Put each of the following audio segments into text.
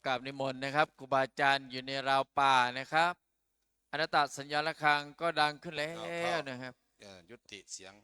กราบนิมนต์นะครับครูบาอาจารย์อยู่ในราวป่านะครับอนัตตสัญญาณระฆังก็ดังขึ้นแล้เอาเข้าวนะครับยุติเสียง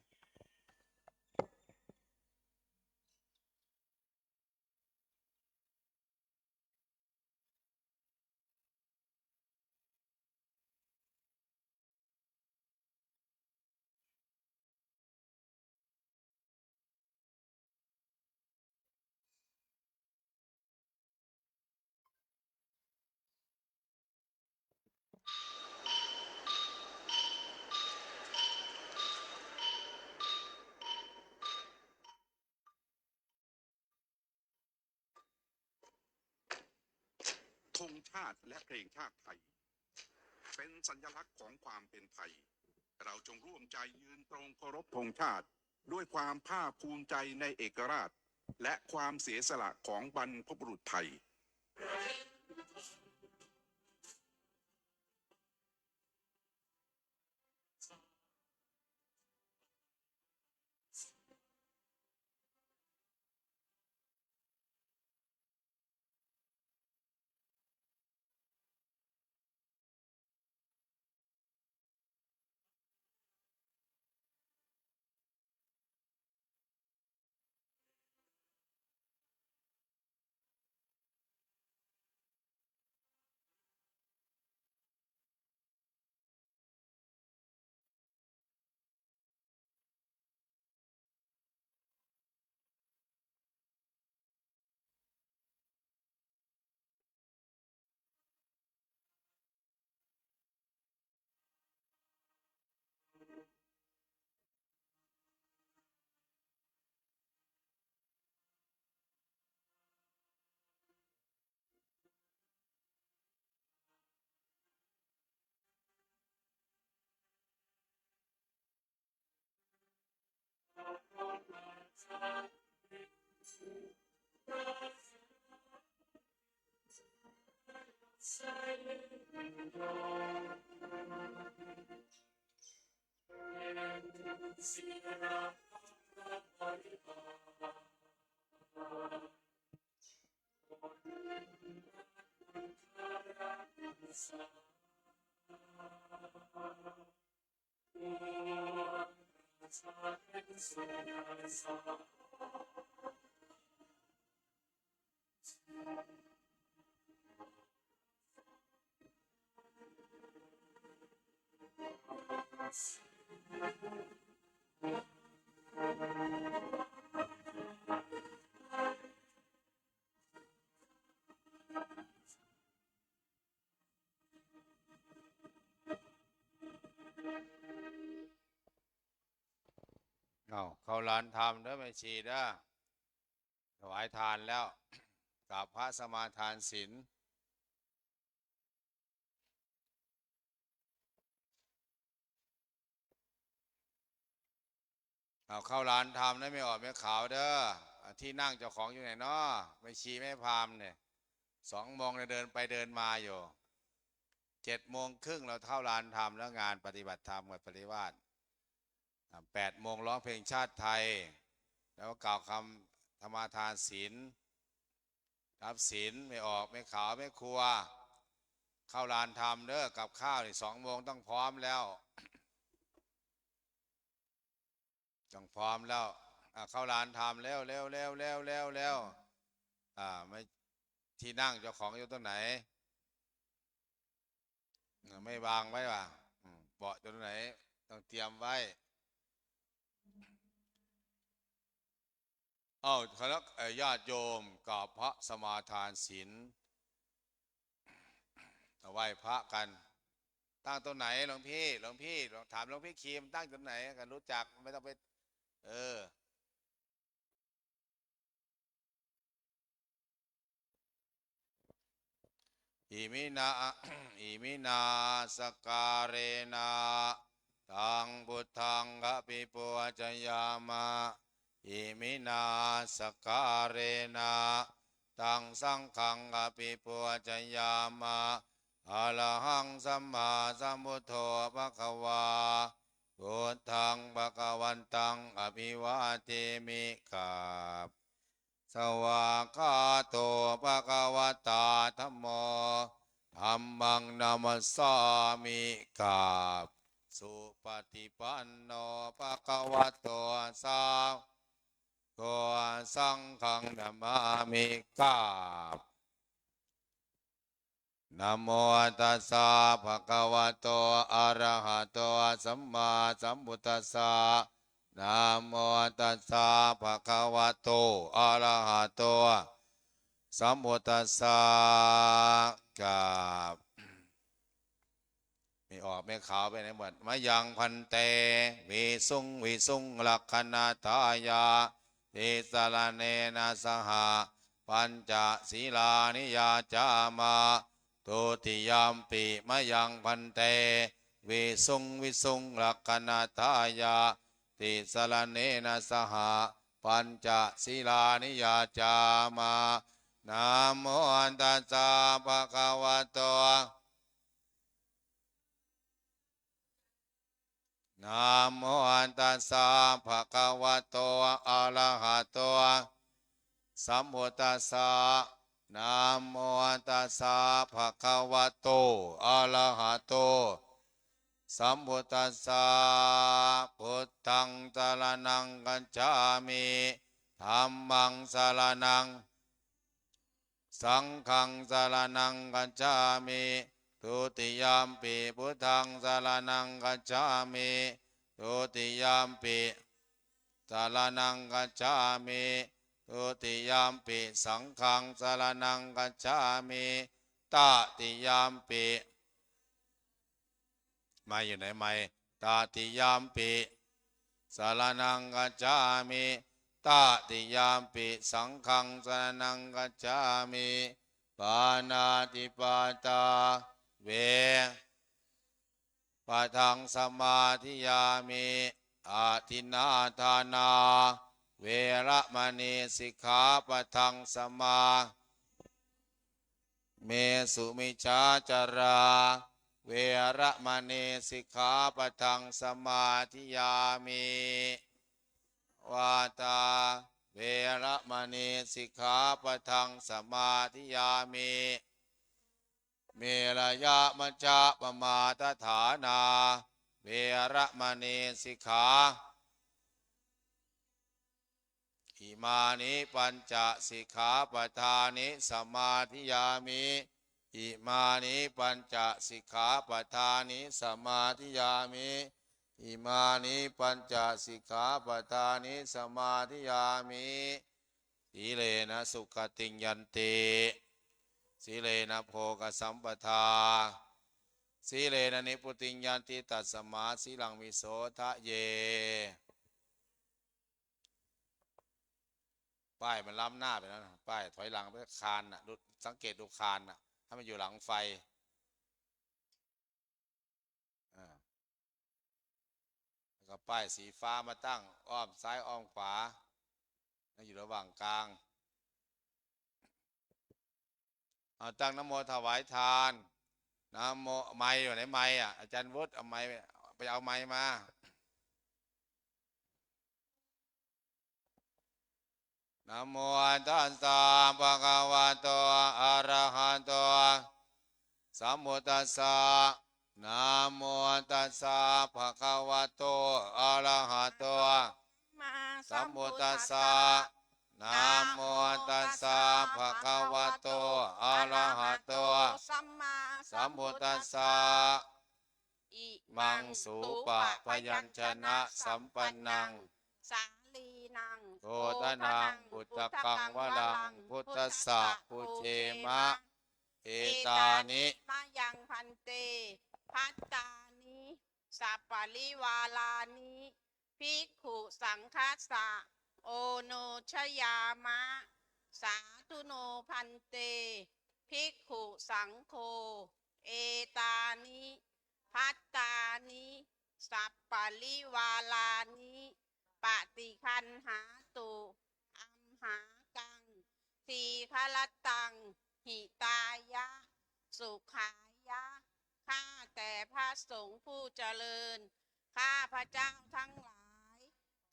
ธงชาติและเพลงชาติไทยเป็นสัญลักษณ์ของความเป็นไทยเราจงร่วมใจยืนตรงเคารพธงชาติด้วยความภาคภูมิใจในเอกราชและความเสียสละของบรรพบุรุษไทยเข้าร้านทำเด้อไม่ชีเด้อถวายทานแล้วกับพระสมาทานศีลเข้าร้านทำได้ไม่ออกไม่ขาวเด้อที่นั่งเจ้าของอยู่ไหนเนาะไม่ชีไม่พามเนี่ย2 โมงเดินไปเดินมาอยู่7 โมงครึ่งเราเข้าร้านทำแล้วงานปฏิบัติธรรมกับปริวาส8 โมงร้องเพลงชาติไทยแล้วกล่าวคำธรรมาทานศีลรับศีลไม่ออกไม่ขาวไม่ครัวเข้าร้านทำเด้อกับข้าวนี่2 โมงต้องพร้อมแล้วต้องพร้อมแล้วเข้าร้านทำเร็วเร็วเร็วเร็วเร็วเร็วไม่ที่นั่งเจ้าของอยู่ตรงไหนไม่วางไว้ว่ะเบาะตรงไหนต้องเตรียมไว้คณะญาติโยมกับพระสมาทานศีลไหว้พระกันตั้งตรงไหนหลวงพี่ลองถามหลวงพี่คีมตั้งตรงไหนกันรู้จักไม่ต้องไปอิมินา อิมินาสการเรนะตังพุทธังกปิปุจยามะอิมินาสการเรนะตังสังฆังกปิปุจยามะอะระหังสัมมาสัมพุทโธภควาพุทธังภควันตังอภิวาเทมิครับ สวากขาโตภะคะวะตาธัมโมธัมมังนามัสสามิกราบสุปฏิปันโนภะคะวะโตสาวกสังฆังนามามิกราบนะโมตัสสะภะคะวะโตอะระหะโตสัมมาสัมพุทธัสสะนะโมตัสสะภะคะวะโตอะระหะโตสัมพุทธัสสะกับไม่ออกไม่ขาวไปไหนหมดมะยังพันเตวิสุงลักขณาทายาติสารเนนะสหปัญจศีลานิยาจามาตุติยามปิมะยังพันเตวิสุงลักขณาทายาติสารเนนะสหปัญจศีลานิยาจามานะโมตัสสะภะคะวะโตนะโมตัสสะภะคะวะโตอะระหะโตสัมพุทธัสสะนะโมตัสสะภะคะวะโตอะระหะโตสัมพุทธัสสะพุทธังสรณังกัจฉามิธัมมังสรณังสังฆังสรณังกัจฉามิทุติยามปิพุทธังสรณังกัจฉามิทุติยามปิสรณังกัจฉามิทุติยามปิสังฆังสรณังกัจฉามิตติยามปิมาอยู่ไหนไม่ตติยามปิสรณังกัจฉามิตติยามปิสังฆังสรณังกัจฉามิปานาติปาตาเวปะทังสมาธิยามิอาทินนาทานาเวระมณีสิกขาปะทังสมาเมสุมิจฉาจาราเวระมณีสิกขาปะทังสมาธิยามิวาตาเวระมณีสิกขาปะทังสมาธิยามิเมรยะมัจจะปมาทฐานาเวระมณีสิกขาอิมานิปัญจสิกขาปทานิสมาธิยามิอิมานิปัญจสิกขาปทานิสมาธิยามิอิมานิปัญจสิกขาปทานิสมาธิยามิสีเลนะสุขติงยันติสีเลนะโภคสัมปทาสีเลนะนิพุติงยันติตัสสมาสีลังวิโสทะเยป้ายมันล้ำหน้าไปแล้วนะป้ายถอยหลังไปคานน่ะดูสังเกตดูคานน่ะถ้ามันอยู่หลังไฟแล้วก็ป้ายสีฟ้ามาตั้งอ้อมซ้ายอ้อมขวาแล้วอยู่ระหว่างกลางเอาตั้งนะโมถวายทานนะโมไม้อยู่ไหนไม้อ่ะอาจารย์วุฒิเอาไม้ไปเอาไม้มานะโมตัสสะภะคะวะโตอะระหะโตสัมพุทธัสสะนะโมตัสสะภะคะวะโตอะระหะโตสัมพุทธัสสะนะโมตัสสะภะคะวะโตอะระหะโตสัมพุทธัสสะอิมังสุปะพยัญชนะสัมปันนังสาลีนังโกตนังพุทธกังวลังพุทธัสสะปุเชมะเอตานิมายังพันเตพัตตานิสัปปะริวาลานิภิกขุสังคัสสะโอโนชยามะสาธุโนพันเตภิกขุสังโฆเอตานิพัตตานิสัปปะริวาลานิปฏิคันหาตุอัมหากังทีฆลตังหิตายะสุขายะข้าแต่พระสงฆ์ผู้เจริญข้าพระเจ้าทั้งหลาย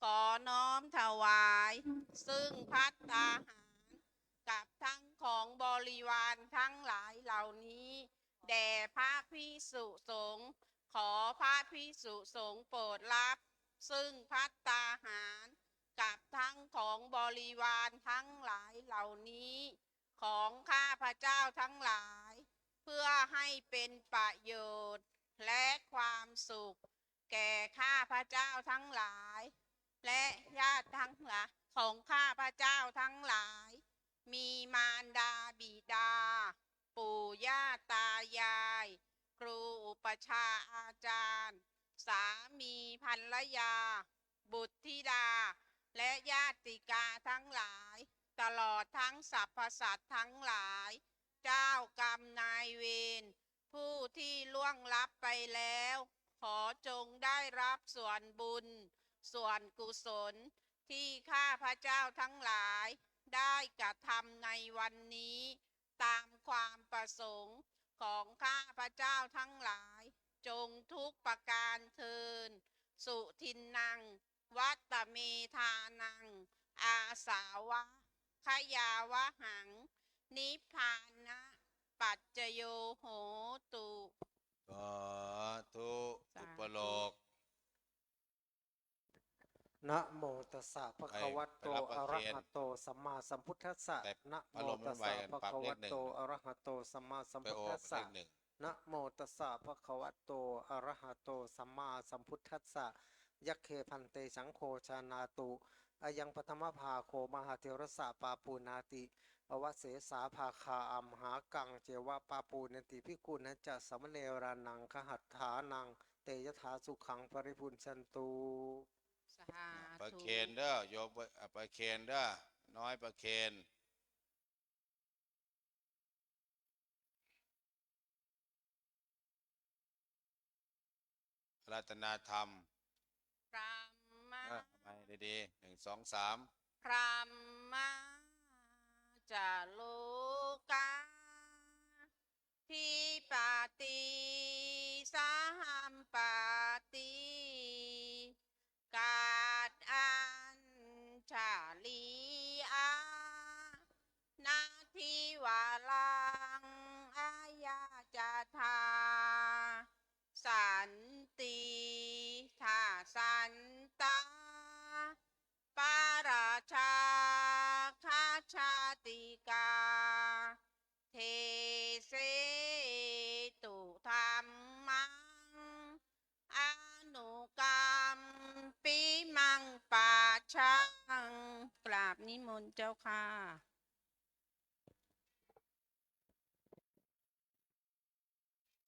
ขอน้อมถวายซึ่งภัตตาหา ริวารทั้งหลายเหล่านี้ แด่พระภิกษุสงฆ์ขอพระภิกษุสงฆ์โปรดรับ ซึ่งภัตตาหารกับทั้งของบริวารทั้งหลายเหล่านี้ ของข้าพระเจ้าทั้งหลาย เพื่อให้เป็นประโยชน์ และความสุข แก่ข้าพระเจ้าทั้งหลาย และญาติทั้งหลายของข้าพระเจ้าทั้งหลาย มีมารดาบิดา ปู่ย่าตายาย ครูอุปชฌาย์อาจารย์ สามีภรรยา บุตรธิดา และญาติกาทั้งหลาย ตลอดทั้งสรรพสัตว์ทั้งหลาย เจ้ากรรมนายเวรผู้ที่ล่วงลับไปแล้ว ขอจงได้รับส่วนบุญ ส่วนกุศล ที่ข้าพระเจ้าทั้งหลาย ได้กระทำในวันนี้ ตามความประสงค์ของข้าพระเจ้าทั้งหลาย จงทุกประการเทิน สุทินนัง วัตตเมธานัง อาสาวะขยาวะหัง นิพพานะ ปัจจโยโหตุ สาธุอุปโลก นะโมตัสสะภะคะวะโต ไป อะ รับประ ระ เคน หะโตสัมมาสัมพุทธัสสะ แต่ นะโม อารมณ์ ตัส ไม่ สะ ไหวกัน ภะ ปรับ คะ เล วะ ขหนึ่ง โตอะระหะโตสัมมาสัม ไป พุท โอ ธัส เล สะ ขหนึ่ง นะโมตัสสะภะคะวะโตอะระหะโตสัมมาสัมพุทธัสสะยัคเคพันเตสังโฆชานาตุอายังปฐมภาโคมหาเทรสะปาปูนาติอวเสสาภาคาอัมหากังเจวะปาปูนติภิกขุนะจะสมเนรานังขหัตถานังเตยถาสุขังปริพุนชันตุ สา ประ ธุ เคนเด้อโยมประเคนเด้อน้อยประเคนรัตนาธรรม พรหมะ ไปดีๆ1 2 3พรหมะจะโลกาทิปาติสาหัมปาติกาดอันชาลีอานาทิวาลังอายาจาธาสันติทาสันตา ปาราชาคาชาติกา เทเสตุธรรมัง อนุกรรมปิมังปาชัง กราบนิมนต์เจ้าค่ะ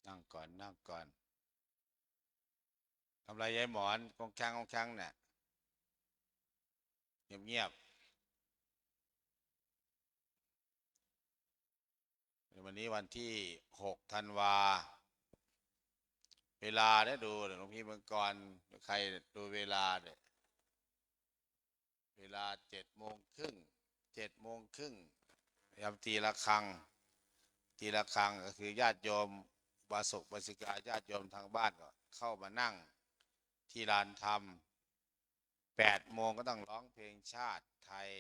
นั่งก่อนนั่งก่อนทำไรยายหมอนกองแข้งเนี่ยเงียบๆวันนี้วันที่6 ธันวาเวลาได้ดูหลวงพี่เมืองกรใครดูเวลาเนี่ยเวลา7 โมงครึ่งยามตีระฆังก็คือญาติโยมบาศกบาสิกาญาติโยมทางบ้านก็เข้ามานั่งที่ลานธรรม8 โมงก็ต้องร้องเพลงชาติไทย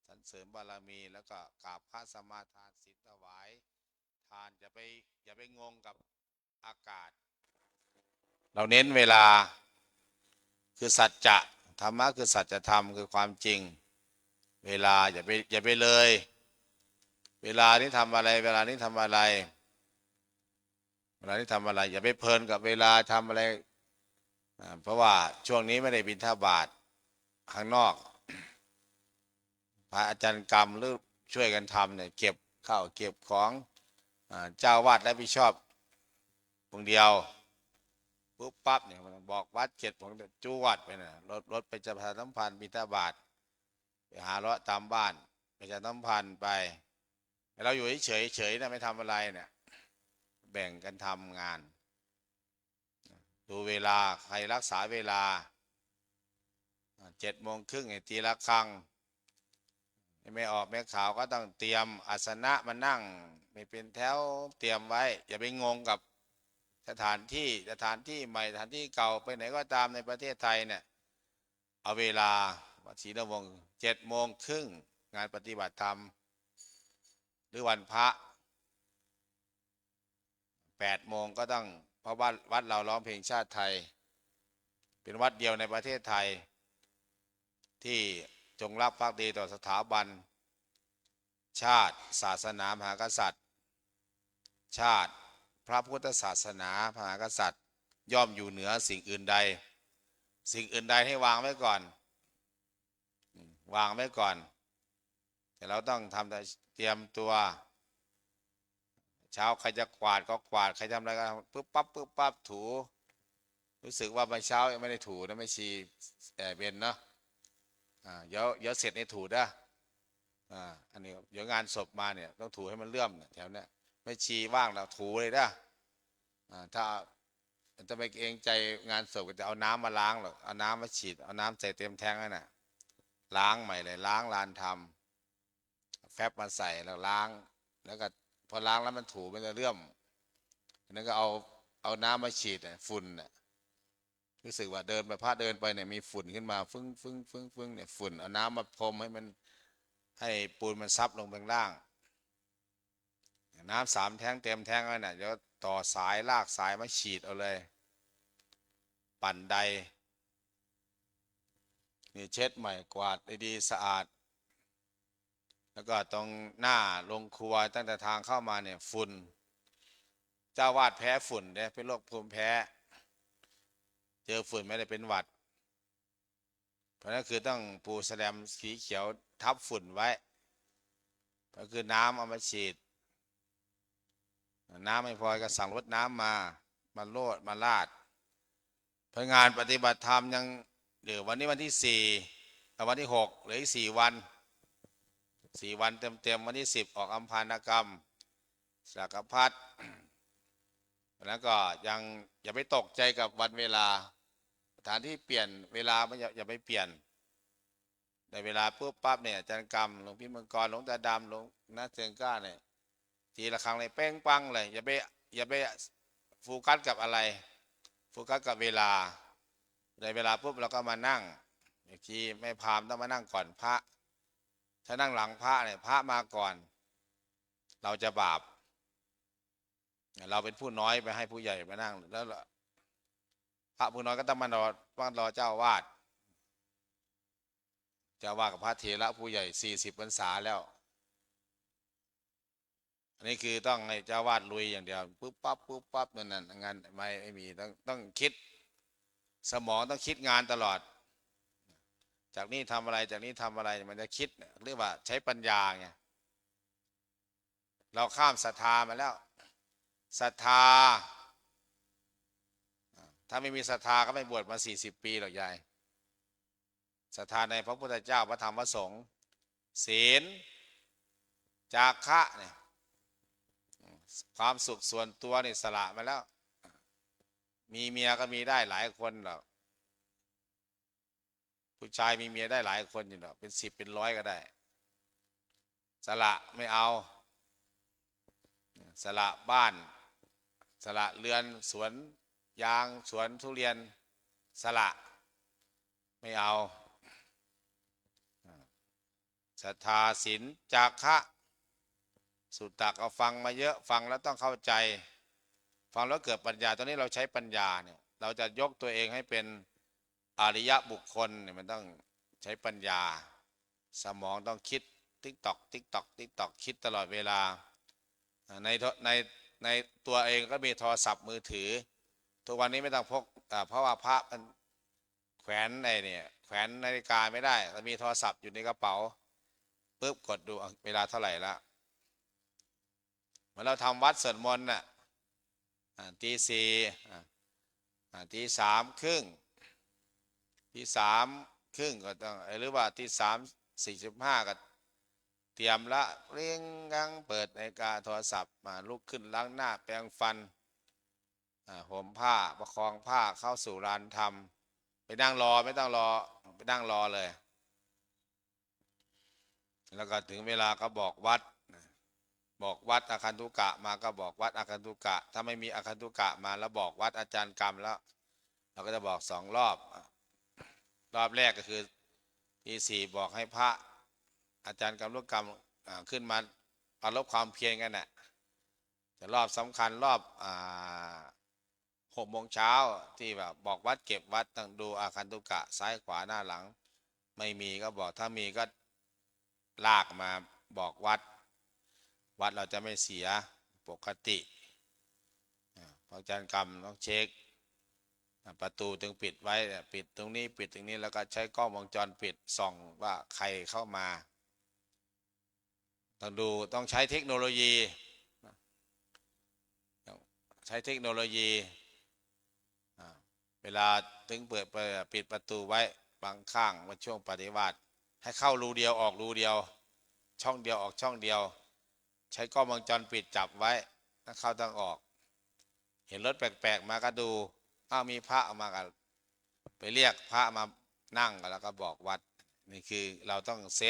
สรรเสริญบารมีแล้วก็กราบพระสมาทานศีลถวายทานอย่าไปงงกับอากาศ เราเน้นเวลาคือสัจจะธรรมะคือสัจธรรมคือความจริงเวลาอย่าไปเลยเวลานี้ทำอะไรอย่าไปเพลินกับเวลาทำอะไรเพราะว่าช่วงนี้ไม่ได้บิณฑบาตข้างนอกพระอาจารย์กรรมหรือช่วยกันทำเนี่ยเก็บข้าวเก็บของเจ้าวาดรับผิดชอบคนเดียวปุ๊บปั๊บเนี่ยบอกวัดเจ็ดผมจูวัดไปนะรถไปจะประชาสัมพันธ์บิณฑบาตไปหาเลาะตามบ้านประชาสัมพันธ์ไปเราอยู่เฉยนะไม่ทำอะไรเนี่ยแบ่งกันทำงานดูเวลาใครรักษาเวลา7 โมงครึ่งตีละครั้งไม่ออกแม่ขาวก็ต้องเตรียมอาสนะมานั่งไม่เป็นแถวเตรียมไว้อย่าไปงงกับสถานที่ใหม่สถานที่เก่าไปไหนก็ตามในประเทศไทยเนี่ยเอาเวลาวัดศรีนวงศ์7 โมงครึ่งงานปฏิบัติธรรม หรือวันพระ8 โมงก็ต้องเพราะวัดเราร้องเพลงชาติไทย เป็นวัดเดียวในประเทศไทย ที่จงรักภักดีต่อสถาบันชาติศาสนามหากษัตริย์ชาติพระพุทธศาสนามหากษัตริย์ย่อมอยู่เหนือสิ่งอื่นใดสิ่งอื่นใดให้วางไว้ก่อนวางไว้ก่อนแต่เราต้องทำเตรียมตัวเช้าใครจะกวาดก็กวาดใครทำอะไรก็ปึ๊บปั๊บถูรู้สึกว่าเมื่อเช้ายังไม่ได้ถูนะไม่ชีเบนเนาะเดี๋ยวเสร็จในถูนะอันนี้เดี๋ยวงานศพมาเนี่ยต้องถูให้มันเลื่อมแถวเนี้ยไม่ชีว่างแล้วถูเลยนะถ้าจะไปเกรงใจงานศพก็จะเอาน้ำมาล้างหรอกเอาน้ำมาฉีดเอาน้ำใส่เต็มแทงนั่นน่ะล้างใหม่เลยล้างลานทำแฟบมาใส่แล้วล้างแล้วก็พอล้างแล้วมันถูมันจะเลื่อมแล้วก็เอาน้ำมาฉีดฝุ่นรู้สึกว่าเดินไปพระเดินไปเนี่ยมีฝุ่นขึ้นมาฟึ้งเนี่ยฝุ่นเอาน้ำมาพรมให้มันให้ปูนมันซับลงไปข้างล่างน้ำ3 แท้งเต็มแท้งแล้วเนี่ยเดี๋ยวต่อสายลากสายมาฉีดเอาเลยปั่นใดนี่เช็ดใหม่กวาดดีๆสะอาดแล้วก็ตรงหน้าโรงครัวตั้งแต่ทางเข้ามาเนี่ยฝุ่นเจ้าวาดแพ้ฝุ่นเนี่ยเป็นโรคภูมิแพ้เจอฝุ่นไม่ได้เป็นหวัดเพราะนั้นคือต้องปูแสลมสีเขียวทับฝุ่นไว้ก็คือน้ำเอามาฉีดน้ำไม่พอก็สั่งรถน้ำมาโลดมาลาดพงานปฏิบัติธรรมยังเดี๋ยววันนี้วันที่4วันที่6เหลืออีก4 วันเต็มวันที่10ออกอัมพานกรรมสักพัดแล้วก็ยังอย่าไปตกใจกับวันเวลาสถานที่เปลี่ยนเวลาไม่อย่าไปเปลี่ยนในเวลาปุ๊บปั๊บเนี่ยอาจารย์กรรมหลวงพี่มังกรหลวงตาดำหลวงนาเซียงก้าเนี่ยทีละครั้งเลยเป้งปังเลยอย่าไปโฟกัสกับอะไรโฟกัสกับเวลาในเวลาปุ๊บเราก็มานั่งอย่างที่ไม่พามต้องมานั่งก่อนพระถ้านั่งหลังพระเนี่ยพระมาก่อนเราจะบาปเราเป็นผู้น้อยไปให้ผู้ใหญ่มานั่งแล้วพระผู้น้อยก็ต้องมารอเจ้าวาดกับพระเถระผู้ใหญ่40 พรรษาแล้วอันนี้คือต้องให้เจ้าวาดลุยอย่างเดียวปุ๊บปั๊บนั่นงานไม่มีต้องคิดสมองต้องคิดงานตลอดจากนี้ทำอะไรจากนี้ทำอะไรมันจะคิดเรียกว่าใช้ปัญญาไงเราข้ามศรัทธามาแล้วศรัทธาถ้าไม่มีศรัทธาก็ไม่บวชมา40 ปีหรอกยายศรัทธาในพระพุทธเจ้าพระธรรมพระสงฆ์ศีลจาคะเนี่ยความสุขส่วนตัวนี่สละมาแล้วมีเมียก็มีได้หลายคนหรอกผู้ชายมีเมียได้หลายคนอยู่หรอกเป็น10เป็น100ก็ได้สละไม่เอาสละบ้านสละเรือนสวนยางสวนทุเรียนสละไม่เอาศรัทธาศีลจาคะสุตตะก็ฟังมาเยอะฟังแล้วต้องเข้าใจฟังแล้วเกิดปัญญาตอนนี้เราใช้ปัญญาเนี่ยเราจะยกตัวเองให้เป็นอริยบุคคลเนี่ยมันต้องใช้ปัญญาสมองต้องคิดติ๊กตอกคิดตลอดเวลาในตัวเองก็มีโทรศัพท์มือถือทุกวันนี้ไม่ต้องพกเพราะว่าพระมันแขวนเนี่ยแขวนนาฬิกาไม่ได้แต่มีโทรศัพท์อยู่ในกระเป๋าปุ๊บกดดูเวลาเท่าไหร่ละเมื่อเราทำวัดสวดมนต์น่ะตี 4ตี 3:30ตี 3:30ก็ต้องหรือว่าตี 3:45ก็เตรียมละเร่งกังเปิดนาฬิกาโทรศัพท์มาลุกขึ้นล้างหน้าแปรงฟันห่มผ้าประคองผ้าเข้าสู่ลานธรรมไปนั่งรอไม่ต้องรอไปนั่งรอเลยแล้วก็ถึงเวลาก็บอกวัดอาคันตุกะมาก็บอกวัดอาคันตุกะถ้าไม่มีอาคันตุกะมาแล้วบอกวัดอาจารย์กรรมแล้วเราก็จะบอก2 รอบแรกก็คือตี 4บอกให้พระอาจารย์กรรมลูกกรรมขึ้นมา ปรารภความเพียรกันน่ะแต่รอบสำคัญรอบ6 โมงเช้าที่แบบบอกวัดเก็บวัดต้องดูอาคันตุกะซ้ายขวาหน้าหลังไม่มีก็บอกถ้ามีก็ลากมาบอกวัดเราจะไม่เสียปกติพออาจารย์กรรมต้องเช็คประตูถึงปิดไว้ปิดตรงนี้ปิดตรงนี้แล้วก็ใช้กล้องวงจรปิดส่องว่าใครเข้ามาต้องดูต้องใช้เทคโนโลยีเวลาถึงปิดประตูไว้บางข้างว่าช่วงปฏิบัติให้เข้ารูเดียวออกรูเดียวช่องเดียวออกช่องเดียวใช้กล้องวงจรปิดจับไว้ทั้งเข้าทั้งออกเห็นรถแปลกๆมาก็ดูมีพระออกมากันไปเรียกพระมานั่งแล้วก็บอกวัดนี่คือเราต้องเซ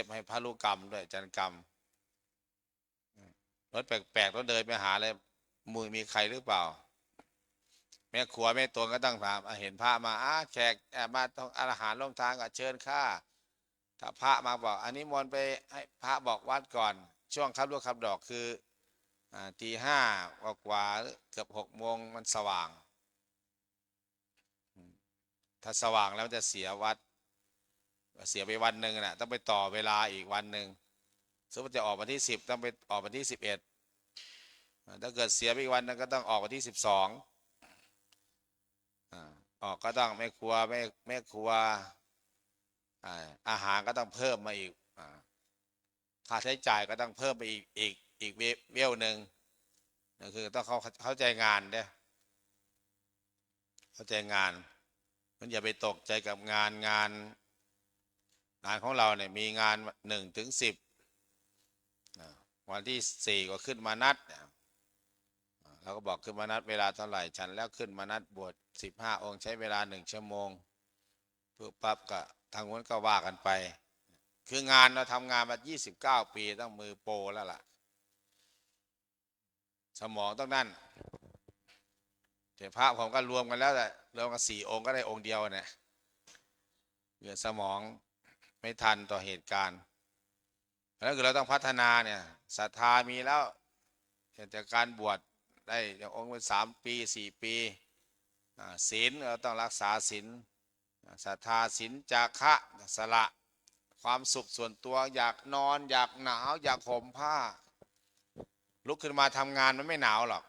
ฟให้พระลูกกรรมด้วยจันกรรมรถแปลกๆต้องเดินไปหาเลยมือมีใครหรือเปล่าแม่ครัวแม่ตัวก็ต้องถามเห็นพระมาแขกมาต้องอาหารลงทางก็เชิญข้าถ้าพระมาบอกอันนี้มนต์ไปให้พระบอกวัดก่อนช่วงคับลูกคับดอกคือตี 5กว่าเกือบ6 โมงมันสว่างถ้าสว่างแล้วจะเสียวัดเสียไปวันหนึ่งน่ะต้องไปต่อเวลาอีกวันหนึ่งสมมติจะออกวันที่10ต้องไปออกวันที่11ถ้าเกิดเสียไปอีกวันนึงก็ต้องออกวันที่12ออกก็ต้องแม่ครัวอาหารก็ต้องเพิ่มมาอีกค่าใช้จ่ายก็ต้องเพิ่มไปอีกเวลหนึ่งนั่นคือต้องเข้าใจงานเด้อเข้าใจงานมันอย่าไปตกใจกับงานของเราเนี่ยมีงาน1 ถึง 10วันที่4ก็ขึ้นมานัดเราก็บอกขึ้นมานัดเวลาเท่าไหร่ฉันแล้วขึ้นมานัดบวช15 องค์ใช้เวลา1 ชั่วโมงเพื่อปั๊บก็ทางนู้นก็ว่ากันไปคืองานเราทำงานมา29 ปีต้องมือโปรแล้วล่ะสมองต้องนั่นแต่พระผมก็รวมกันแล้วแต่รวมกัน4 องค์ก็ได้องค์เดียวเนี่ยเหลือสมองไม่ทันต่อเหตุการณ์แล้วคือเราต้องพัฒนาเนี่ยศรัทธามีแล้วแต่การบวชได้อย่างองค์เป็น3 ปี 4 ปีศีลเราต้องรักษาศีลศรัทธาศีลจาคะสละความสุขส่วนตัวอยากนอนอยากหนาวอยากห่มผ้าลุกขึ้นมาทำงานมันไม่หนาวหรอก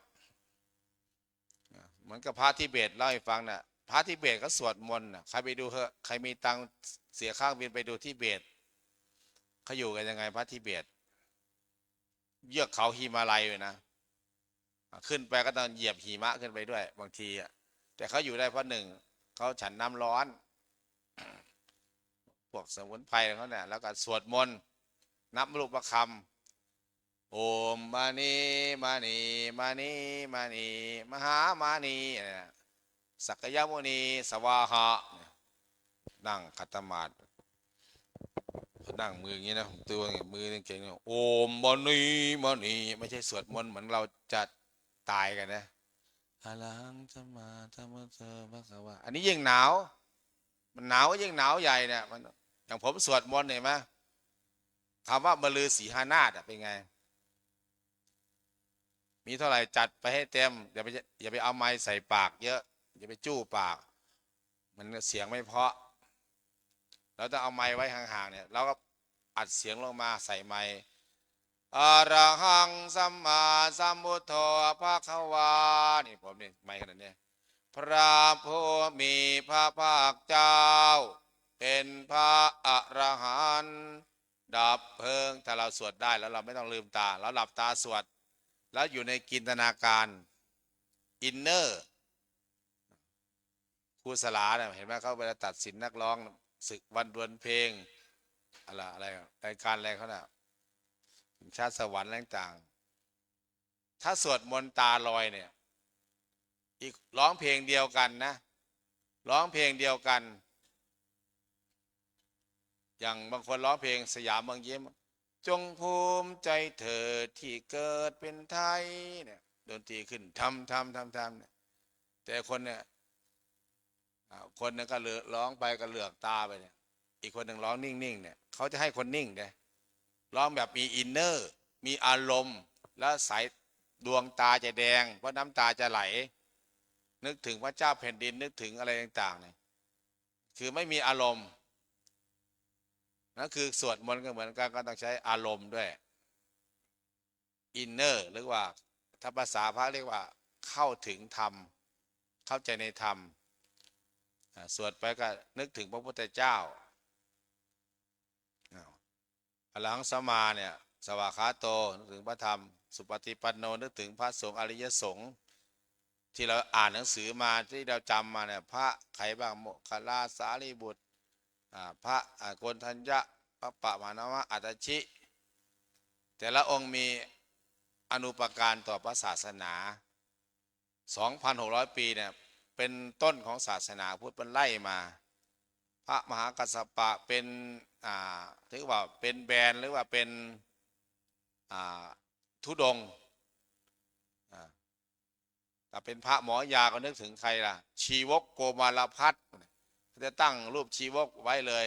เหมือนกับพระทิเบตเล่าให้ฟังน่ะพระทิเบตก็สวดมนต์ใครไปดูเถอะใครมีตังเสียข้างบินไปดูทิเบตเขาอยู่กันยังไงพระทิเบตเยือกเขาหิมาลัยเลยนะขึ้นไปก็ต้องเหยียบหิมะขึ้นไปด้วยบางทีแต่เขาอยู่ได้เพราะ1เขาฉันน้ำร้อนพวกสมุนไพรเขาเนี่ยแล้วก็สวดมนต์นับรูปประคำโอมมานีมานีมานีมานีมหามานีสักยมุนีสวาหะนั่งขัตตมาดนั่งมืออย่างนี้นะตัวมือเก่งๆโอมมานีมานีไม่ใช่สวดมนต์เหมือนเราจะตายกันนะอะระหังสัมมาสัมพุทโธพระคะวะอันนี้ยิ่งหนาวมันหนาวก็ยิ่งหนาวใหญ่เนี่ยมันอย่างผมสวดมนต์เห็นไหมคำว่ามฤาษีหานาฏเป็นไงมีเท่าไหร่จัดไปให้เต็มอย่าไปเอาไม้ใส่ปากเยอะอย่าไปจู้ปากมันเสียงไม่เพราะเราต้องเอาไม้ไว้ห่างๆเนี่ยเราก็อัดเสียงลงมาใส่ไม้อะระหังสัมมาสัมพุทโธภะคะวานี่ผมนี่ไม้ขนาดนี้พระผู้มีพระภาคเจ้าเป็นพระอรหันต์ดับเพลิงถ้าเราสวดได้แล้วเราไม่ต้องลืมตาเราหลับตาสวดแล้วอยู่ในจินตนาการอินเนอร์ครูสลาเนี่ยเห็นไหมเขาเวลาตัดสินนักร้องศึกวันดวลเพลงอะไรรายการอะไรเขาเนี่ยชาติสวรรค์ต่างๆถ้าสวดมนต์ตาลอยเนี่ยอีกร้องเพลงเดียวกันนะร้องเพลงเดียวกันอย่างบางคนร้องเพลงสยามเมืองยิ้มจงภูมิใจเธอที่เกิดเป็นไทยเนี่ยดนตรีขึ้นทำเนี่ยแต่คนเนี่ยคนนึงก็ร้องไปก็เหลือกตาไปเนี่ยอีกคนหนึ่งร้องนิ่งๆเนี่ยเขาจะให้คนนิ่งเนี่ย ร้องแบบมีอินเนอร์มีอารมณ์แล้วสายดวงตาจะแดงเพราะน้ำตาจะไหลนึกถึงพระเจ้าแผ่นดินนึกถึงอะไรต่างๆเนี่ยคือไม่มีอารมณ์นั่นคือสวดมนต์ก็เหมือนกันก็ต้องใช้อารมณ์ด้วยอินเนอร์หรือว่าถ้าภาษาพระเรียกว่าเข้าถึงธรรมเข้าใจในธรรมสวดไปก็นึกถึงพระพุทธเจ้าอรหังสัมมาเนี่ยสวากขาโตนึกถึงพระธรรมสุปฏิปันโนนึกถึงพระสงฆ์อริยสงฆ์ที่เราอ่านหนังสือมาที่เราจำมาเนี่ยพระใครบ้างโมคคัลลาสารีบุตรพระโกณฑัญญะพระปะมานวะอัตตชิแต่ละองค์มีอนุปการต่อพระศาสนา 2,600 ปีเนี่ยเป็นต้นของศาสนาพุทธเป็นไล่มาพระมหากัสสปะเป็นถือว่าเป็นแบรนด์หรือว่าเป็นธุดงค์แต่เป็นพระหมอยาก็นึกถึงใครล่ะชีวกโกมารพัฒน์จะตั้งรูปชีวกไว้เลย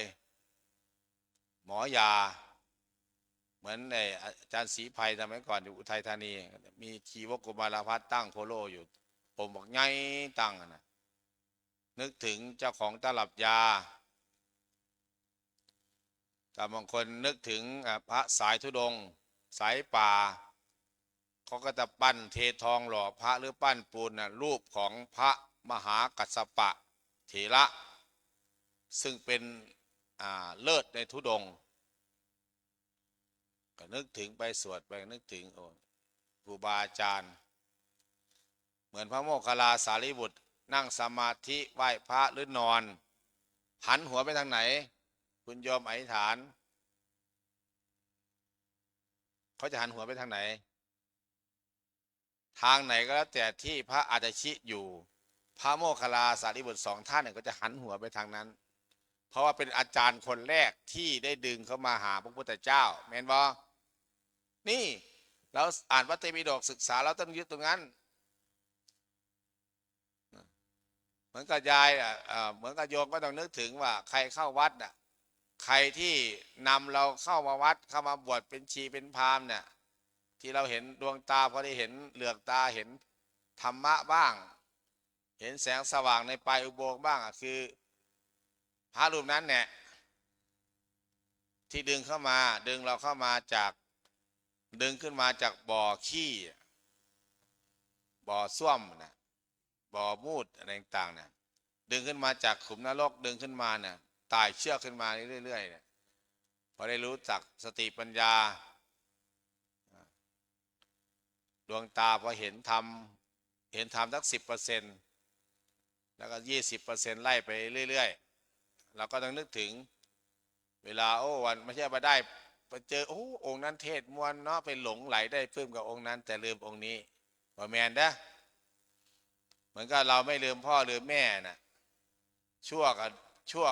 หมอยาเหมือนในอาจารย์ศรีไพรสมัยก่อนอยู่อุทัยธานีมีชีวกโกมารพัฒน์ตั้งโคโลอยู่ผมบอกไงตั้งนะนึกถึงเจ้าของตลับยาแต่บางคนนึกถึงพระสายธุดงค์สายป่าเขาก็จะปั้นเททองหล่อพระหรือปั้นปูนนะรูปของพระมหากัสสปะเถระซึ่งเป็นเลิศในธุดงค์ก็นึกถึงไปสวดไปนึกถึงครูบาอาจารย์เหมือนพระโมคคัลลาสารีบุตรนั่งสมาธิไหว้พระหรือนอนหันหัวไปทางไหนคุณโยมอธิษฐานเขาจะหันหัวไปทางไหนทางไหนก็แล้วแต่ที่พระอาตชิอยู่พระโมคคัลลาสารีบุตรสองท่านเนี่ยก็จะหันหัวไปทางนั้นเพราะว่าเป็นอาจารย์คนแรกที่ได้ดึงเข้ามาหาพระพุทธเจ้าแม่นบ่นี่เราอ่านพระไตรปิฎกศึกษาเราต้องยึดตรงนั้นเหมือนกับยายเหมือนกับโยมก็ต้องนึกถึงว่าใครเข้าวัดน่ะใครที่นำเราเข้ามาวัดเข้ามาบวชเป็นชีเป็นพราหมณ์เนี่ยที่เราเห็นดวงตาพอได้เห็นเหลือกตาเห็นธรรมะบ้างเห็นแสงสว่างในปลายอุโบสถ์บ้างคือพระรูปนั้นเนี่ยที่ดึงเข้ามาดึงเราเข้ามาจากดึงขึ้นมาจากบ่อขี้บ่อส้วมนะบ่อมูดอะไรต่างๆเนี่ยดึงขึ้นมาจากขุมนรกดึงขึ้นมาเนี่ยไต่เชือกขึ้นมาเรื่อยๆเนี่ยพอได้รู้จักสติปัญญาดวงตาพอเห็นธรรมสัก10%แล้วก็20%ไล่ไปเรื่อยๆเราก็ต้องนึกถึงเวลาวันไม่ใช่มาได้ไปเจอองค์นั้นเทศมวลเนาะไปหลงไหลได้ปลื้มกับองค์นั้นแต่ลืมองค์นี้ว่าแมนนะเหมือนกับเราไม่ลืมพ่อลืมแม่น่ะชั่ว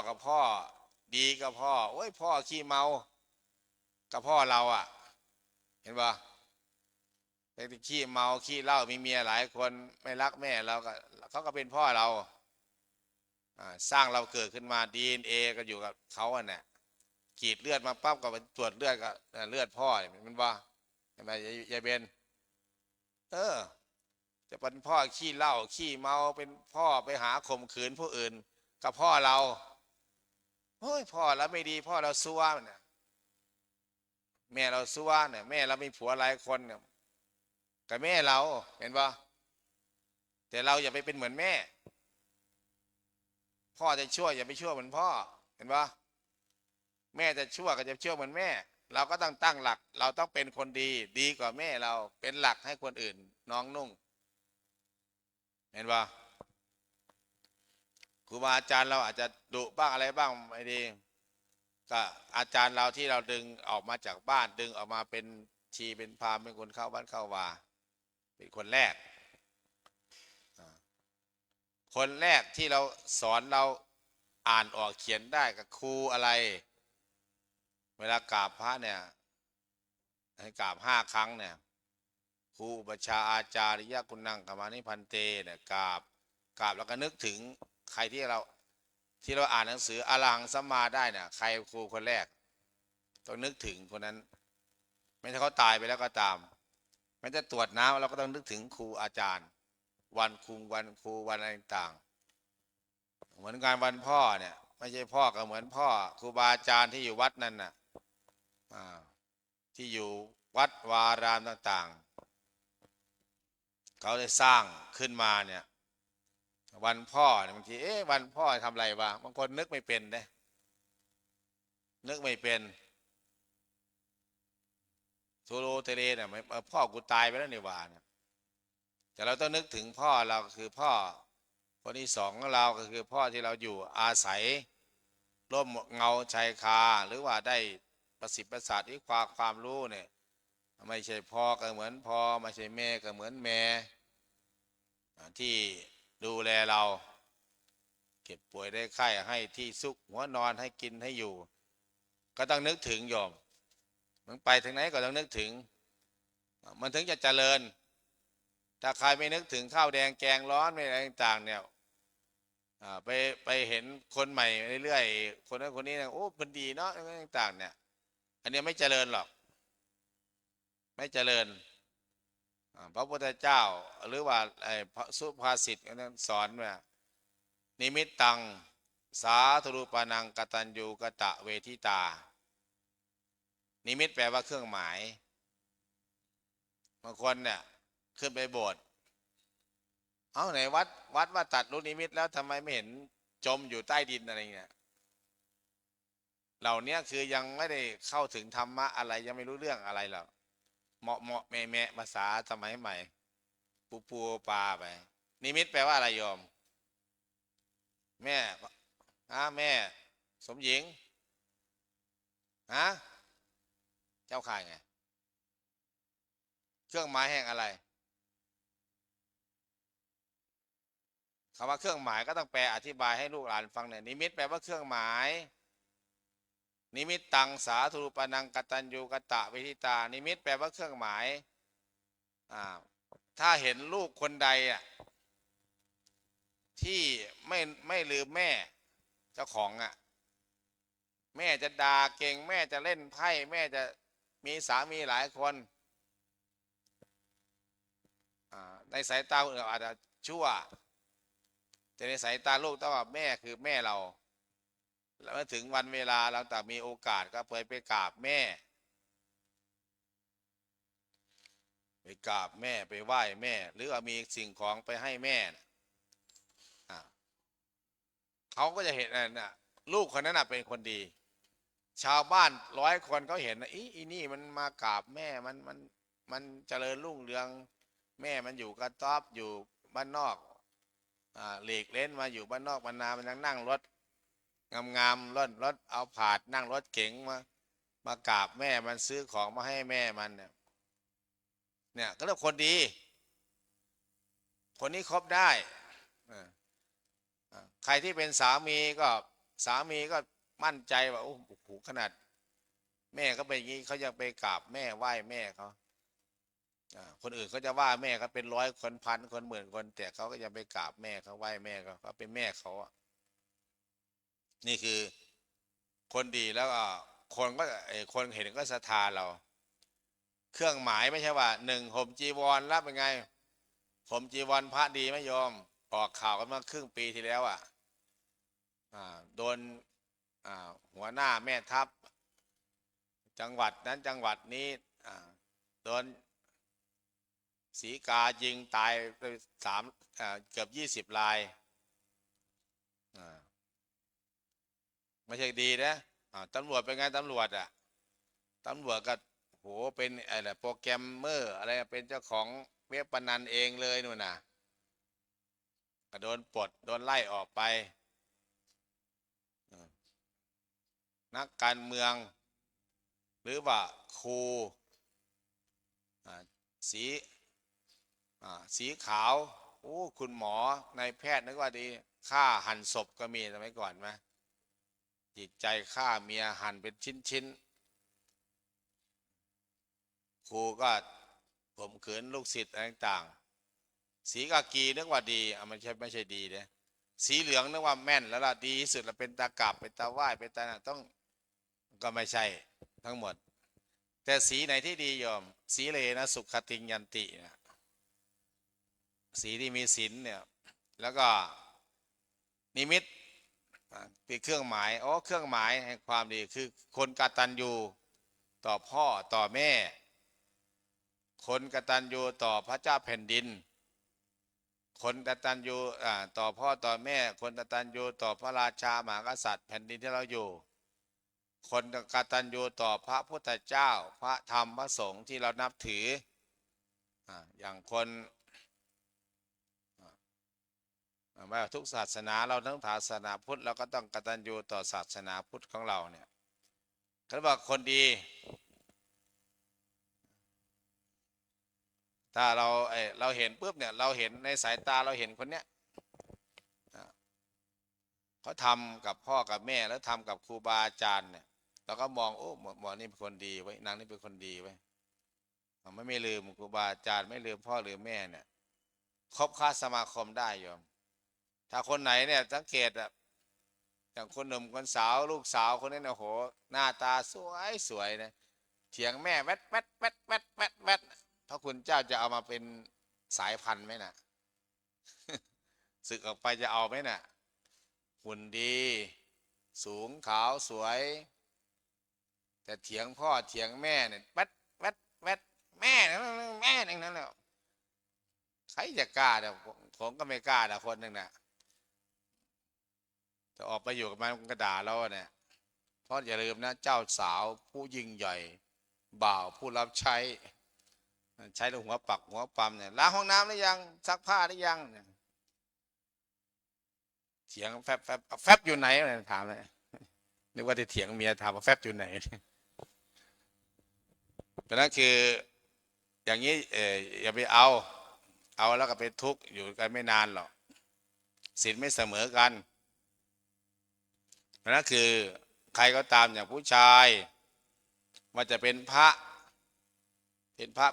กับพ่อดีกับพ่อพ่อขี้เมากับพ่อเราเห็นป่ะแต่ขี้เมาขี้เหล้ามีเมียหลายคนไม่รักแม่เราก็เขาก็เป็นพ่อเราสร้างเราเกิดขึ้นมา DNA ก็อยู่กับเขาเนี่ยขีดเลือดมาปั๊บก็ไปตรวจเลือดก็เลือดพ่อมันว่าใช่ไหมยายเบนจะเป็นพ่อขี้เหล้าขี้เมาเป็นพ่อไปหาข่มขืนผู้อื่นกับพ่อเราพ่อเราไม่ดีพ่อเราซัวเนี่ยแม่เราซัวเนี่ยแม่เรามีผัวหลายคนเนี่ยกับแม่เราเห็นปะแต่เราอย่าไปเป็นเหมือนแม่พ่อจะชั่วอย่าไปชั่วเหมือนพ่อเห็นปะแม่จะชั่วก็จะชั่วเหมือนแม่เราก็ต้องตั้งหลักเราต้องเป็นคนดีกว่าแม่เราเป็นหลักให้คนอื่นน้องนุ่งเห็นปะครูบาอาจารย์เราอาจจะดุบ้างอะไรบ้างไม่ดีก็อาจารย์เราที่เราดึงออกมาจากบ้านดึงออกมาเป็นชีเป็นพราหมณ์เป็นคนเข้าวัดเข้าวาเป็นคนแรกที่เราสอนเราอ่านออกเขียนได้กับครูอะไรเวลากราบพระเนี่ยให้กราบ5 ครั้งเนี่ยครูอุปัชฌาย์อาจาริยคุณังกมานิพันเตเนี่ยกราบแล้วก็นึกถึงใครที่เราอ่านหนังสืออรหังสัมมาได้เนี่ยใครครูคนแรกต้องนึกถึงคนนั้น ไม่ใช่เขาตายไปแล้วก็ตามมันจะตรวจน้ำเราก็ต้องนึกถึงครูอาจารย์ วันครูวันอะไรต่างๆเหมือนงานวันพ่อเนี่ยไม่ใช่พ่อก็เหมือนพ่อครูบาอาจารย์ที่อยู่วัดนั่นน่ะที่อยู่วัดวารามต่างๆเขาได้สร้างขึ้นมาเนี่ยวันพ่อเนี่ยบางทีวันพ่อทำอะไรวะบางคนนึกไม่เป็นเด้นึกไม่เป็นโซโลเทเลเนี่ยพ่อกูตายไปแล้วนี่หว่าเนี่ยแต่เราต้องนึกถึงพ่อเราคือพ่อคนที่สองของเราก็คือพ่อที่เราอยู่อาศัยร่มเงาชายคาหรือว่าได้ประสิทธิ์ประสาทที่ความรู้เนี่ยไม่ใช่พ่อก็เหมือนพ่อไม่ใช่แม่ก็เหมือนแม่ที่ดูแลเราเก็บป่วยได้ไข้ให้ที่ซุกหัวนอนให้กินให้อยู่ก็ต้องนึกถึงโยมมันไปถึงไหนก็ต้องนึกถึงมันถึงจะเจริญถ้าใครไม่นึกถึงข้าวแดงแกงร้อนไม่อะไรต่างๆเนี่ยไปเห็นคนใหม่เรื่อยๆคนนั้นคนนี้เนี่ยโอ้มันดีเนาะอะไรต่างๆเนี่ยอันนี้ไม่เจริญหรอกไม่เจริญพระพุทธเจ้าหรือว่าพระสุภาษิตนั้นสอนว่านิมิตตังสาธุรูปานังกตัญญูกตะเวทิตานิมิตแปลว่าเครื่องหมายบางคนเนี่ยขึ้นไปโบสถ์เอาไหนวัดว่าตัดลูกนิมิตแล้วทำไมไม่เห็นจมอยู่ใต้ดินอะไรเงี้ยเหล่านี้คือยังไม่ได้เข้าถึงธรรมะอะไรยังไม่รู้เรื่องอะไรหรอกเหมาะแม่ภาษาสมัยใหม่ปูปลาไปนิมิตแปลว่าอะไรโยมแม่แม่สมหญิงเจ้าข่ายไงเครื่องหมายแห่งอะไรคำว่าเครื่องหมายก็ต้องแปลอธิบายให้ลูกหลานฟังเนี่ยนิมิตแปลว่าเครื่องหมายนิมิตตังสาธุรูปานังกตัญญูกตะเวทิตานิมิตแปลว่าเครื่องหมายถ้าเห็นลูกคนใดที่ไม่ลืมแม่เจ้าของแม่จะด่าเก่งแม่จะเล่นไพ่แม่จะมีสามีหลายคนในสายตาคนอื่นอาจจะชั่วแต่ในสายตาลูกต้องว่าแม่คือแม่เราแล้วเมื่อถึงวันเวลาเราแต่มีโอกาสก็ไปกราบแม่ไปกราบแม่ไปไหว้แม่หรือว่ามีสิ่งของไปให้แม่เขาก็จะเห็นน่ะลูกคนนั้นเป็นคนดีชาวบ้าน100 คนเขาเห็นอีนี่มันมากราบแม่มันเจริญรุ่งเรืองแม่มันอยู่กระต๊อบอยู่บ้านนอกหลีกเล่นมาอยู่บ้านนอกมันมันยังนั่งรถงามรถเอาผาดนั่งรถเก๋งมากราบแม่มันซื้อของมาให้แม่มันเนี่ยก็เรียกคนดีคนนี้คบได้ใครที่เป็นสามีก็มั่นใจว่าโอ้โหขนาดแม่ก็เป็นอย่างนี้เขายังไปกราบแม่ไหว้แม่เขาคนอื่นเขาจะว่าแม่เขาเป็น100 คนพันคนหมื่นคนแต่เขาก็ยังไปกราบแม่เขาไหว้แม่เขาเป็นแม่เขานี่คือคนดีแล้วก็คนเห็นก็ศรัทธาเราเครื่องหมายไม่ใช่ว่าห่มจีวรแล้วเป็นไงห่มจีวรพระดีไหมโยมออกข่าวกันมาครึ่งปีที่แล้วโดนหัวหน้าแม่ทัพจังหวัดนั้นจังหวัดนี้โดนสีกายิงตายไปเกือบ20 รายไม่ใช่ดีนะตำรวจเป็นไงตำรวจตำรวจก็โหเป็นอะไรโปรแกรมเมอร์อะไรเป็นเจ้าของเว็บพนันเองเลยนู่นน่ะก็โดนปลดโดนไล่ออกไปนักการเมืองหรือว่าครูสีขาวโอ้คุณหมอนายแพทย์นึกว่าดีฆ่าหั่นศพก็มีสมัยก่อนไหมจิตใจฆ่าเมียหั่นเป็นชิ้นครูก็ข่มขืนลูกศิษย์ต่างๆสีกากีนึกว่าดีไม่ใช่ดีเลยสีเหลืองนึกว่าแม่นแล้วล่ะดีที่สุดแล้วเป็นตากาบเป็นตาไหว้เป็นตาต้องก็ไม่ใช่ทั้งหมด แต่สีไหนที่ดีโยมสีเลนะสุขติงยันติเนี่ยสีที่มีศีลเนี่ยแล้วก็นิมิตเป็นเครื่องหมายเครื่องหมายแห่งความดีคือคนกตัญญูต่อพ่อต่อแม่ คนกตัญญูต่อพระเจ้าแผ่นดิน คนกตัญญูต่อพ่อต่อแม่คนกตัญญูต่อพระราชามหากษัตริย์แผ่นดินที่เราอยู่คนกตัญญูต่อพระพุทธเจ้าพระธรรมพระสงฆ์ที่เรานับถืออย่างคนไม่ว่าทุกศาสนาเราทั้งศาสนาพุทธเราก็ต้องกตัญญูต่อศาสนาพุทธของเราเนี่ยเขาบอกคนดีถ้าเราเห็นปุ๊บเนี่ยเราเห็นในสายตาเราเห็นคนเนี้ยเขาทำกับพ่อกับแม่แล้วทำกับครูบาอาจารย์เนี่ยเราก็มองโอ้หมอนี่เป็นคนดีไว้นางนี่เป็นคนดีไว้ไม่ลืมครูบาอาจารย์ไม่ลืมพ่อหรือแม่เนี่ยคบค้าสมาคมได้โยมถ้าคนไหนเนี่ยสังเกตอย่างคนหนุ่มคนสาวลูกสาวคนนี้เนี่ยโหหน้าตาสวยนะเถียงแม่แวดพระคุณเจ้าจะเอามาเป็นสายพันธุ์ไหมนะศึกออกไปจะเอาไหมนะหุ่นดีสูงขาวสวยแต่เถียงพ่อเถียงแม่เนี่ยแวดแม่นั่นแหละใครจะกล้าเนี่ยผมก็ไม่กล้าแต่คนหนึ่งนะจะออกไปอยู่กับมันก็ด่าเราเนี่ยเพราะอย่าลืมนะเจ้าสาวผู้ยิ่งใหญ่บ่าวผู้รับใช้แล้วหัวปักหัวปั๊มเนี่ยล้างห้องน้ำหรือยังซักผ้าหรือยังเนี่ยเถียงแฟบอยู่ไหนเนี่ยถามเลยนึกว่าจะเถียงเมียถามว่าแฟบอยู่ไหนเพราะนั้นคืออย่างนี้อย่าไปเอาแล้วก็ไปทุกข์อยู่กันไม่นานหรอกศีลไม่เสมอกันเพราะนั้นคือใครก็ตามอย่างผู้ชายว่าจะเป็นพระ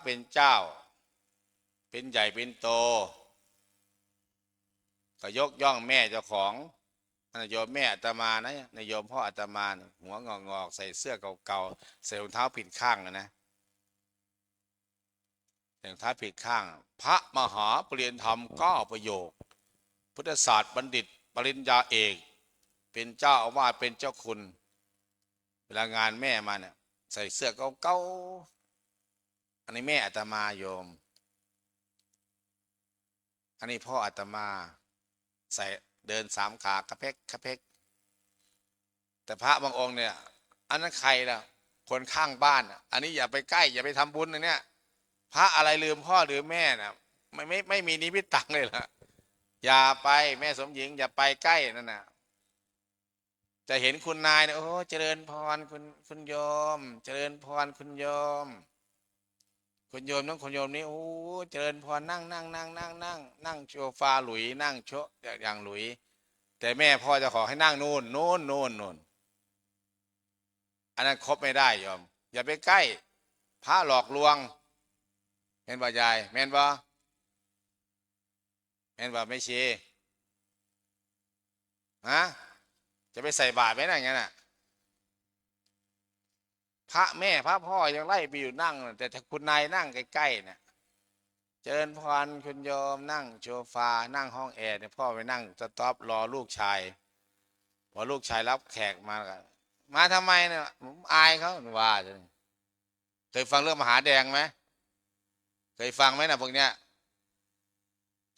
เป็นเจ้าเป็นใหญ่เป็นโตก็ยกย่องแม่เจ้าของโยมแม่อาตมานะโยมพ่ออาตมาหัวงอกใส่เสื้อเก่าๆใส่รองเท้าผิดข้างนะรองเท้าผิดข้างพระมหาปริญญาธรรม9 ประโยคพุทธศาสตร์บัณฑิตปริญญาเอกเป็นเจ้าอาวาสเป็นเจ้าคุณเวลางานแม่มาเนี่ยใส่เสื้อเก่าๆอันนี้แม่อาตมาโยมอันนี้พ่ออาตมาใส่เดิน3 ขากระเพกแต่พระบางองค์เนี่ยอันนั้นใครล่ะคนข้างบ้านอันนี้อย่าไปใกล้อย่าไปทำบุญนะเนี่ยพระอะไรลืมพ่อหรือแม่น่ะไม่มีนิมิตตังเลยล่ะอย่าไปแม่สมหญิงอย่าไปใกล้นั่นน่ะจะเห็นคุณนายเนี่ยโอ้เจริญพรคุณโยมเจริญพรคุณโยมน้องคุณโยมนี่โอ้เจริญพรนั่งโชฟาหลุยนั่งโชอย่างหลุยแต่แม่พ่อจะขอให้นั่งนู่นอันนั้นครบไม่ได้โยมอย่าไปใกล้พระหลอกลวงแม่นบ่ยายแม่นบ่ไม่ชี้จะไปใส่บาตรไหมนะอย่างนั้นน่ะพระแม่พระพ่อยังไล่ไปอยู่นั่งแต่ถ้าคุณนายนั่งใกล้ๆเนี่ยเจริญพรคุณโยมนั่งโชฟานั่งห้องแอร์เนี่ยพ่อไปนั่งสต็อปรอลูกชายพอลูกชายรับแขกมาทำไมเนี่ยผมอายเขาว่าเคยฟังเรื่องมหาแดงไหมเคยฟังไหมนะพวกเนี้ย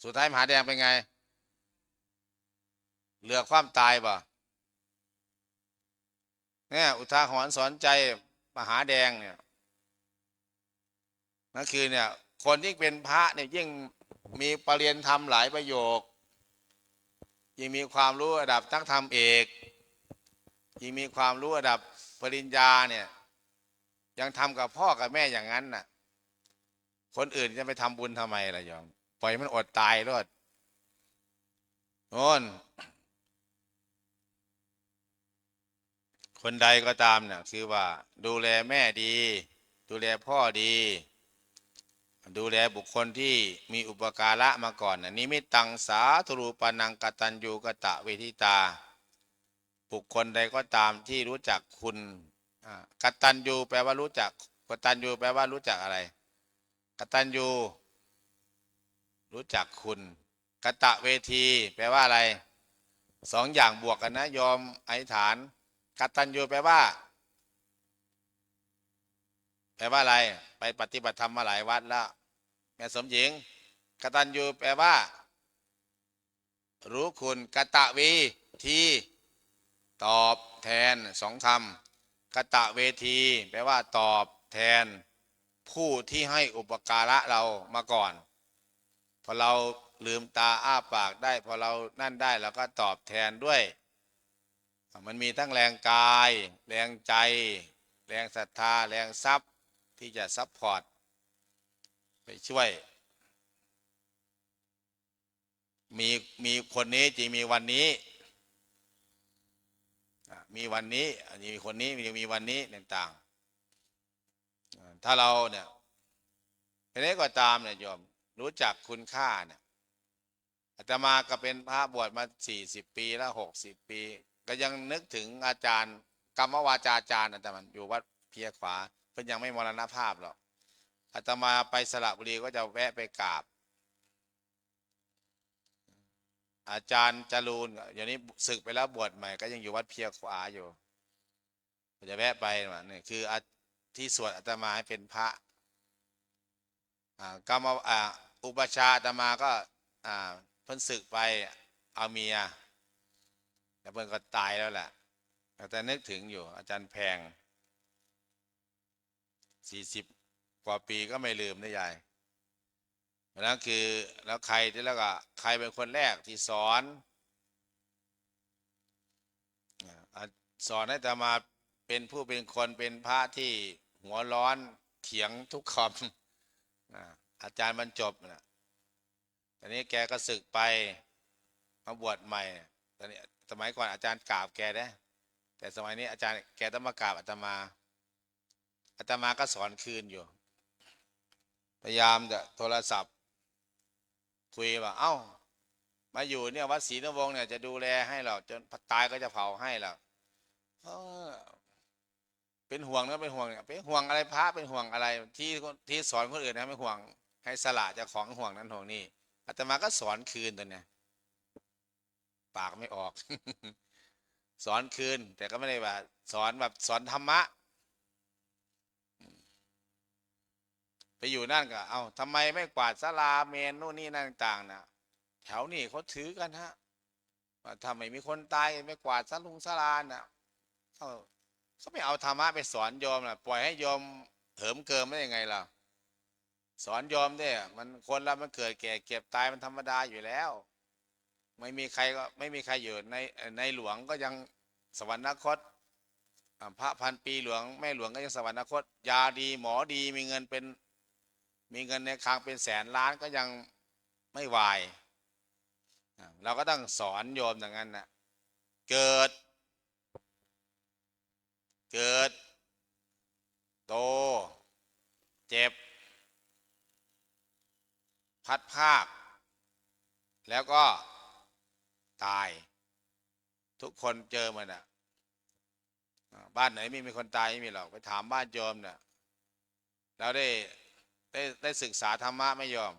สุดท้ายมหาแดงเป็นไงเรือคว่ำตายป่ะเนี่ยอุทาหรณ์สอนใจมหาแดงเนี่ยนั่นคือเนี่ยคนที่เป็นพระเนี่ยยิ่งมีปริญญาธรรมหลายประโยคยิ่งมีความรู้ระดับนักธรรมเอกยิ่งมีความรู้ระดับปริญญาเนี่ยยังทำกับพ่อกับแม่อย่างนั้นน่ะคนอื่นจะไปทำบุญทำไมล่ะโยมปล่อยมันอดตายรอดโน่นคนใดก็ตามเนี่ยคือว่าดูแลแม่ดีดูแลพ่อดีดูแลบุคคลที่มีอุปการะมาก่อนนิมิตตังสาธุรูปนังกตัญญูกตเวทิตาบุคคลใดก็ตามที่รู้จักคุณกตัญญูแปลว่ารู้จัก กตัญญูแปลว่ารู้จักอะไรกตัญญูรู้จักคุณกตเวทีแปลว่าอะไรสองอย่างบวกกันนะยอมอธิษฐานกตัญญูแปลว่าอะไรไปปฏิบัติธรรมมาหลายวัดแล้วแม่สมหญิงกตัญญูแปลว่ารู้คุณกตวีทีตอบแทนสองคำกตเวทีแปลว่าตอบแทนผู้ที่ให้อุปการะเรามาก่อนพอเราลืมตาอ้าปากได้พอเรานั่นได้เราก็ตอบแทนด้วยมันมีทั้งแรงกายแรงใจแรงศรัทธาแรงทรัพย์ที่จะซัพพอร์ตไปช่วยมีคนนี้จึงมีวันนี้มีวันนี้มีคนนี้มีวันนี้ต่างๆถ้าเราเนี่ยทีนี้ก็ตามเนี่ยโยมรู้จักคุณค่าเนี่ยอาตมาก็เป็นพระบวชมา40 ปีแล้ว60 ปีก็ยังนึกถึงอาจารย์กรรมวาจาจารย์อาตมาอยู่วัดเพียขวาเพิ่นยังไม่มรณภาพหรอกอาตมาไปสระบุรีก็จะแวะไปกราบอาจารย์จรูนอย่างนี้ศึกไปแล้วบวชใหม่ก็ยังอยู่วัดเพียขวาอยู่จะแวะไปนี่คือที่สวดอาตมาให้เป็นพระกรรมอุปชาอาตมาก็เพิ่นศึกไปเอาเมียแต่เพิ่นก็ตายแล้วแหละแต่นึกถึงอยู่อาจารย์แพง40 กว่าปีก็ไม่ลืมนะยายนั่นคือแล้วใครที่แล้วก็ใครเป็นคนแรกที่สอนให้อาตมาเป็นผู้เป็นคนเป็นพระที่หัวร้อนเถียงทุกคำอาจารย์บรรจบนะตอนนี้แกก็ศึกไปมาบวชใหม่ตอนนี้สมัยก่อนอาจารย์กราบแกได้แต่สมัยนี้อาจารย์แกต้องมากราบอาตมาก็สอนคืนอยู่พยายามจะโทรศัพท์คุยว่าเอ้ามาอยู่เนี่ยวัดศรีนวงศ์เนี่ยจะดูแลให้หรอกจนตายก็จะเผาให้หรอกเป็นห่วงนะเป็นห่วงเนี่ยเป็นห่วงอะไรพระเป็นห่วงอะไรที่สอนคนอื่นนะไม่ห่วงให้สละเจ้าของห่วงนั้นห่วงนี่อาตมาก็สอนคืนตัวเนี่ยปากไม่ออก สอนคืนแต่ก็ไม่ได้ว่าสอนแบบสอนธรรมะไปอยู่นั่นก็เอ้าทำไมไม่กวาดศาลาเมนนู่นนี่นั่นต่างๆนะแถวนี้เขาถือกันฮะว่าถ้าไม่มีคนตายไม่กวาดศาลาน่ะเขาไม่เอาธรรมะไปสอนโยมนะปล่อยให้โยมเหิมเกิมได้ยังไงล่ะสอนโยมเนี่ยมันคนเรามันเกิดแก่เก็บตายมันธรรมดาอยู่แล้วไม่มีใครอยู่ในหลวงก็ยังสวรรคตพระพันปีหลวงแม่หลวงก็ยังสวรรคตยาดีหมอดีมีเงินในคลังเป็น100,000 ล้านก็ยังไม่วายเราก็ต้องสอนโยมอย่างนั้นนะเกิดโตเจ็บพัดภาคแล้วก็ตายทุกคนเจอมันบ้านไหนไม่มีคนตายไม่มีหรอกไปถามบ้านโยมเนี่ยเราได้ศึกษาธรรมะไม่ยอม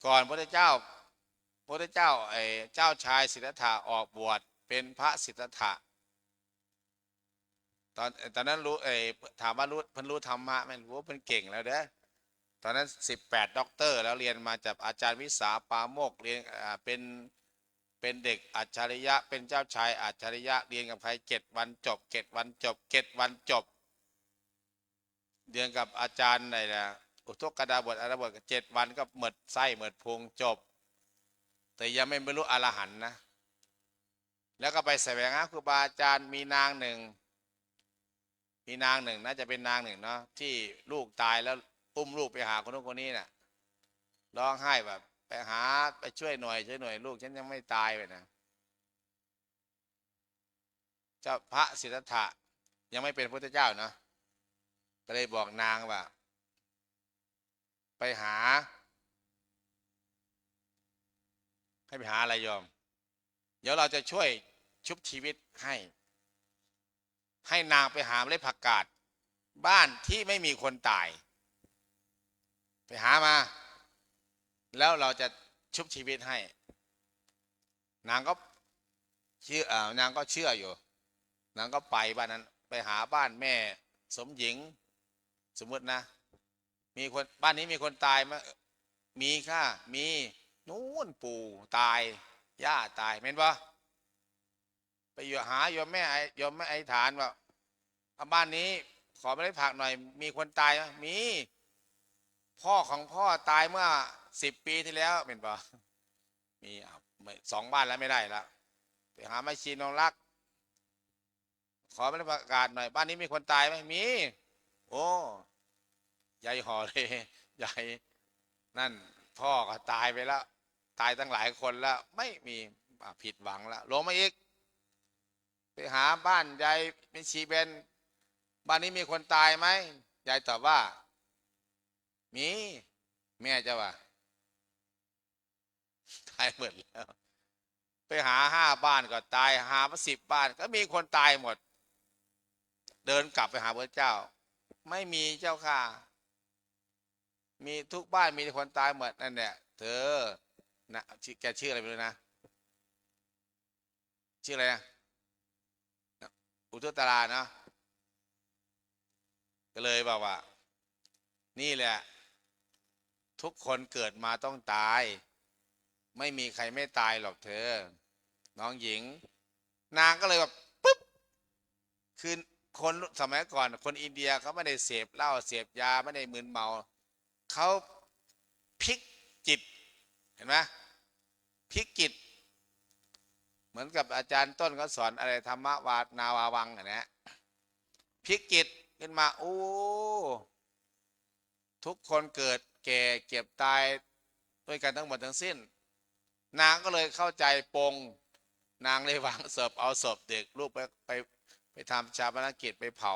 ก่อนพระเจ้าเจ้าชายสิทธัตถะออกบวชเป็นพระสิทธัตถะตอนนั้นรู้ถามว่าเพิ่นรู้ธรรมะไหมรู้เพิ่นเก่งแล้วเด้อตอนนั้น18 ด็อกเตอร์แล้วเรียนมาจากอาจารย์วิสาปาโมกเรียนเป็นเด็กอัจฉริยะเป็นเจ้าชายอัจฉริยะเรียนกับใคร7 วันจบ7 วันจบเรียนกับอาจารย์ไหนนะอุทกดาบทอรบท7 วันก็หมดไส้หมดพุงจบแต่ยังไม่บรรลุอรหันต์นะแล้วก็ไปแสวงหาครูบาอาจารย์มีนางหนึ่งน่าจะเป็นนางหนึ่งเนาะที่ลูกตายแล้วอุ้มลูกไปหาคนนู้นคนนี้น่ะร้องไห้แบบไปช่วยหน่อยลูกฉันยังไม่ตายไปนะเจ้าพระสิทธัตถะยังไม่เป็นพระเจ้าเนาะก็เลยบอกนางว่าให้ไปหาอะไรโยมเดี๋ยวเราจะช่วยชุบชีวิตให้นางไปหาเมล็ดผักกาด บ้านที่ไม่มีคนตาย ไปหามา แล้วเราจะชุบชีวิตให้ นางก็เชื่อนางก็เชื่ออยู่ นางก็ไปบ้านนั้น ไปหาบ้านแม่สมหญิง สมมตินะ มีคนบ้านนี้มีคนตายไหมมีค่ะ มีนู้นปู่ตาย ย่าตายเห็นปะไปอยู่หาโยมแม่ไอ้ฐานว่าบ้านนี้ขอไม่ได้ผักหน่อย มีคนตายไหมมี พ่อของพ่อตายเมื่อ10 ปีที่แล้วเป็นปะมี2 บ้านแล้วไม่ได้ละไปหาแม่ชีนงรัก ขอไม่ได้ประกาศหน่อยบ้านนี้มีคนตายไหมมี โอ้ยายห่อเลยยายนั่นพ่อก็ตายไปแล้ว ตายตั้งหลายคนแล้ว ไม่มีผิดหวังแล้วลงมาอีก ไปหาบ้านยายเป็นชีเบนบ้านนี้มีคนตายไหมยายตอบว่ามีแม่จะว่าตายหมดแล้ว ไปหา5 บ้านก็ตายหามา10 บ้านก็มีคนตายหมด เดินกลับไปหาพระเจ้า ไม่มีเจ้าค่ะ มีทุกบ้านมีคนตายหมดนั่นแหละเธอนะแกชื่ออะไรไม่รู้นะชื่ออะไรนะอุทุตราเนาะก็เลยบอกว่า นี่แหละ ทุกคนเกิดมาต้องตาย ไม่มีใครไม่ตายหรอกเธอ น้องหญิง นางก็เลยแบบปุ๊บคือคนสมัยก่อนคนอินเดียเขาไม่ได้เสพเหล้าเสพยาไม่ได้มึนเมาเขาพลิกจิตเห็นไหมพลิกจิตเหมือนกับอาจารย์ต้นเขาสอนอะไรธรรมะวานาวาวังนะพลิกจิตขึ้นมาโอ้ทุกคนเกิดแก่เก็บตายด้วยกันทั้งหมดทั้งสิ้นนางก็เลยเข้าใจปงนางเลยวางศพเอาศพเด็กลูกไปทำชาปนกิจไปเผา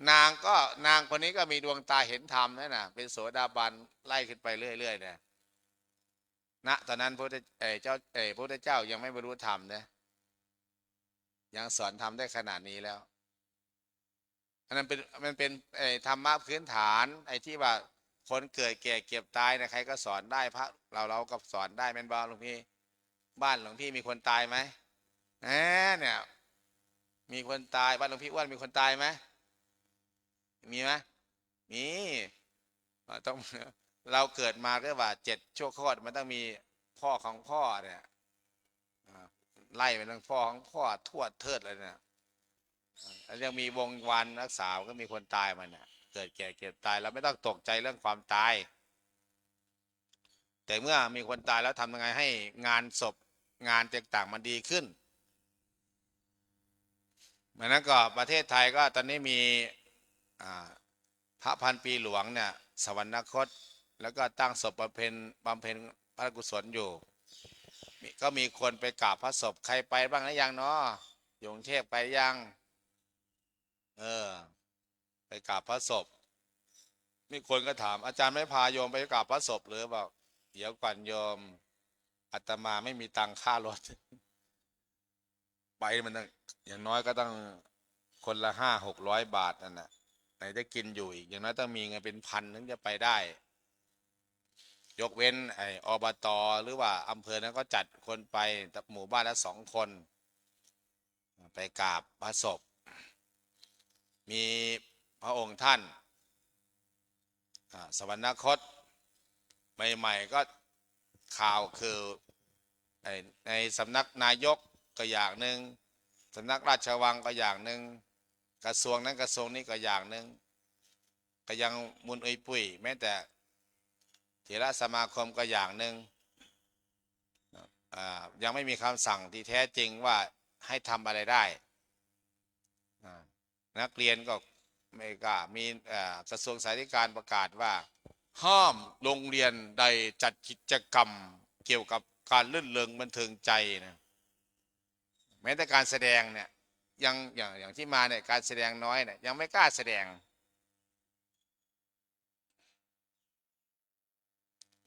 นางคนนี้ก็มีดวงตาเห็นธรรมนั่นน่ะเป็นโสดาบันไล่ขึ้นไปเรื่อยๆเนี่ยณตอนนั้นพระพุทธเจ้ายังไม่บรรลุธรรมนะยังสอนธรรมได้ขนาดนี้แล้วอันนั้นมันเป็นธรรมะพื้นฐานที่ว่าคนเกิดแก่เก็บตายนะใครก็สอนได้พระเราก็สอนได้แม่นบ่หลวงพี่บ้านหลวงพี่มีคนตายไหมเนี่ยมีคนตายบ้านหลวงพี่อ้วนมีคนตายไหมมีไหมมีต้องเราเกิดมาก็ว่า7 ชั่วโคตรมันต้องมีพ่อของพ่อเนี่ยไล่ไปทั้งพ่อของพ่อทวดเทิดอะไรเนี่ยยังมีวงวันรักษาก็มีคนตายมันเนี่ยเกิดแก่เก็บตายเราไม่ต้องตกใจเรื่องความตายแต่เมื่อมีคนตายแล้วทำยังไงให้งานศพงานต่างๆมันดีขึ้นเหมือนนั้นก็ประเทศไทยก็ตอนนี้มีพระพันปีหลวงเนี่ยสวรรคตแล้วก็ตั้งศพบำเพ็ญพระกุศลอยู่ก็มีคนไปกราบพระศพใครไปบ้างหรือยังเนาะอยู่กรุงเทพไปยังไปกราบพระศพมีคนก็ถามอาจารย์ไม่พาโยมไปกราบพระศพหรือบอกเดี๋ยวก่อนโยมอาตมาไม่มีตังค่ารถไปมันอย่างน้อยก็ต้องคนละ500-600 บาทนั่นนะไหนจะกินอยู่อีกอย่างน้อยต้องมีเงินเป็นพันถึงจะไปได้ยกเว้นอบต.หรือว่าอำเภอนั้นก็จัดคนไปหมู่บ้านละ2 คนไปกราบพระศพมีพระองค์ท่านสวรรคตใหม่ๆก็ข่าวคือในสำนักนายกก็อย่างหนึ่งสำนักราชวังก็อย่างหนึ่งกระทรวงนั้นกระทรวงนี้ก็อย่างหนึ่งก็ยังมุนอุยปุยแม้แต่เถรสมาคมก็อย่างหนึ่งยังไม่มีคำสั่งที่แท้จริงว่าให้ทำอะไรได้นักเรียนก็ไม่กล้ามีกระทรวงสาธารณสุขประกาศว่าห้ามโรงเรียนใดจัดกิจกรรมเกี่ยวกับการลื่นเริงบันเทิงใจนะแม้แต่การแสดงเนี่ยอย่างที่มาเนี่ยการแสดงน้อยเนี่ยยังไม่กล้าแสดง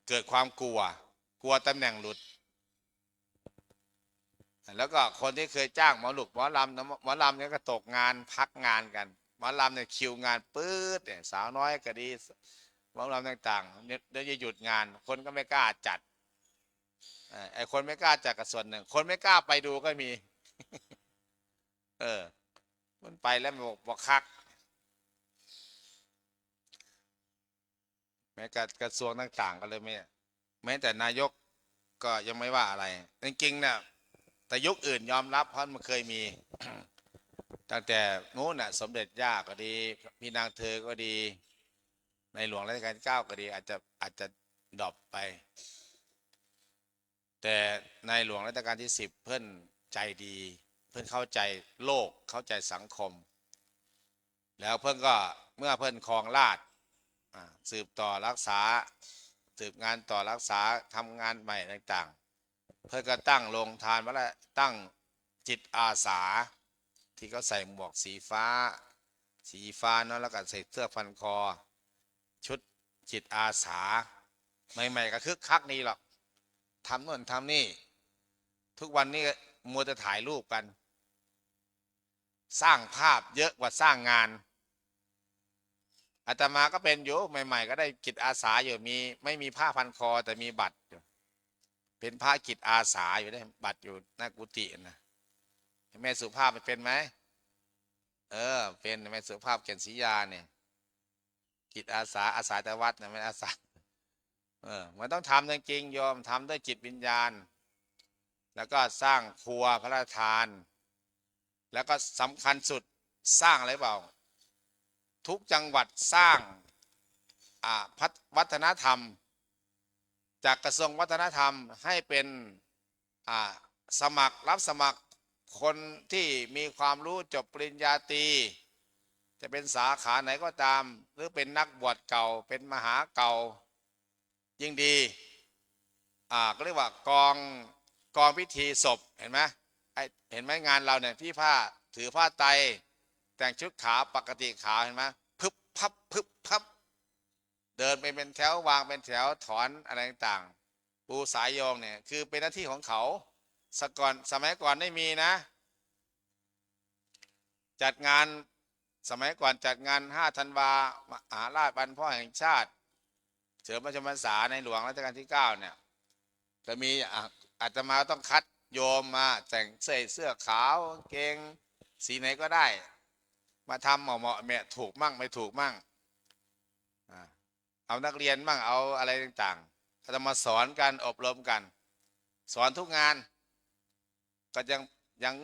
เกิดความกลัวตำแหน่งหลุดแล้วก็คนที่เคยจ้างหมอหลุกหมอลำเนี่ยก็ตกงานพักงานกัน หมอลำเนี่ยคิวงานปื๊ดเนี่ยสาวน้อยก็ดีหมอลำต่างๆเนี่ยเดี๋ยวจะหยุดงานคนก็ไม่กล้าจัดไอ้คนไม่กล้าจัดกับส่วนหนึ่งคนไม่กล้าไปดูก็มี เออมันไปแล้วมันบอกคักแม้กระทรวงต่างๆก็เลยไม่แม้แต่นายกก็ยังไม่ว่าอะไรจริงๆเนี่ยแต่ยุคอื่นยอมรับเพราะมันเคยมี ตั้งแต่นู้นน่ะสมเด็จย่าก็ดีพี่นางเธอก็ดีในหลวงรัชกาลที่9ก็ดีอาจจะดรอปไป แต่ในหลวงรัชกาลที่10เพิ่นใจดีเพิ่นเข้าใจโลกเข้าใจสังคม แล้วเพิ่นก็เมื่อเพิ่นครองราชย์สืบต่อรักษาสืบงานต่อรักษาทำงานใหม่ต่างๆเพิ่นก็ตั้งโรงทานว่าตั้งจิตอาสาที่เขาใส่หมวกสีฟ้าเนาะแล้วก็ใส่เสื้อพันคอชุดจิตอาสาใหม่ๆก็คึกคักนี่หรอกทำโน่นทำนี่ทุกวันนี้มัวแต่ถ่ายรูปกันสร้างภาพเยอะกว่าสร้างงานอาตมาก็เป็นอยู่ใหม่ๆก็ได้จิตอาสาอยู่มีไม่มีผ้าพันคอแต่มีบัตรอยู่เป็นพระจิตอาสาอยู่ได้บัตรอยู่หน้ากุฏินะแม่สุภาพเป็นไหมเป็นแม่สุภาพเกียรติศรียาเนี่ยจิตอาสาแต่วัดนะไม่อาสามันต้องทำจริงๆโยมทำด้วยจิตวิญญาณแล้วก็สร้างครัวพระราชทานแล้วก็สำคัญสุดสร้างอะไรเปล่าทุกจังหวัดสร้างวัฒนธรรมจากกระทรวงวัฒนธรรมให้เป็นรับสมัครคนที่มีความรู้จบปริญญาตรีจะเป็นสาขาไหนก็ตามหรือเป็นนักบวชเก่าเป็นมหาเก่ายิ่งดีก็เรียกว่ากองพิธีศพเห็นไหมเห็นไหมงานเราเนี่ยพี่ผ้าถือผ้าไตรแต่งชุดขาวปกติขาวเห็นไหมพึบพับเดินไปเป็นแถววางเป็นแถวถอนอะไรต่างๆปูสายโยงเนี่ยคือเป็นหน้าที่ของเขาสมัยก่อนไม่มีนะจัดงานสมัยก่อนจัดงาน5 ธันวามหาราชวันพ่อแห่งชาติเฉลิมพระชนมพรรษาในหลวงรัชกาลที่9เนี่ยจะมีอาตมาต้องคัดโยมมาแต่งเสื้อขาวเกงสีไหนก็ได้มาทำเหมาะแม่ถูกมั่งไม่ถูกมั่งเอานักเรียนมั่งเอาอะไรต่างๆอาตมาสอนกันอบรมกันสอนทุกงานก็ยัง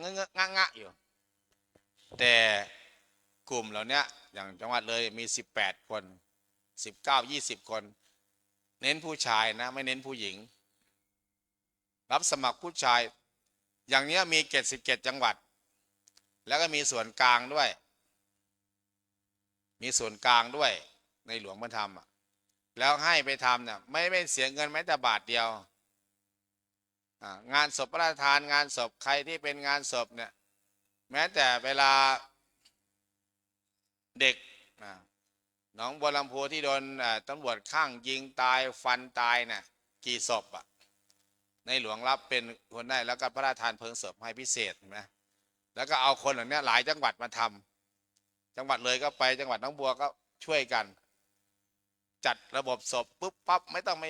งะอยู่แต่กลุ่มเหล่านี้อย่างจังหวัดเลยมี18 คน19-20 คนเน้นผู้ชายนะไม่เน้นผู้หญิงรับสมัครผู้ชายอย่างนี้มี77 จังหวัดแล้วก็มีส่วนกลางด้วยในหลวงพ่อทำแล้วให้ไปทำเนี่ยไม่เสียเงินแม้แต่บาทเดียวงานศพพระราชทานงานศพใครที่เป็นงานศพเนี่ยแม้แต่เวลาเด็กหนองบัวลำพูที่โดนตำรวจข้างยิงตายฟันตายเนี่ยกี่ศพในหลวงรับเป็นคนได้แล้วก็พระราชทานเพลิงศพให้พิเศษนะแล้วก็เอาคนเหล่านี้หลายจังหวัดมาทำจังหวัดเลยก็ไปจังหวัดหนองบัวก็ช่วยกันจัดระบบศพปุ๊บปั๊บไม่ต้องไม่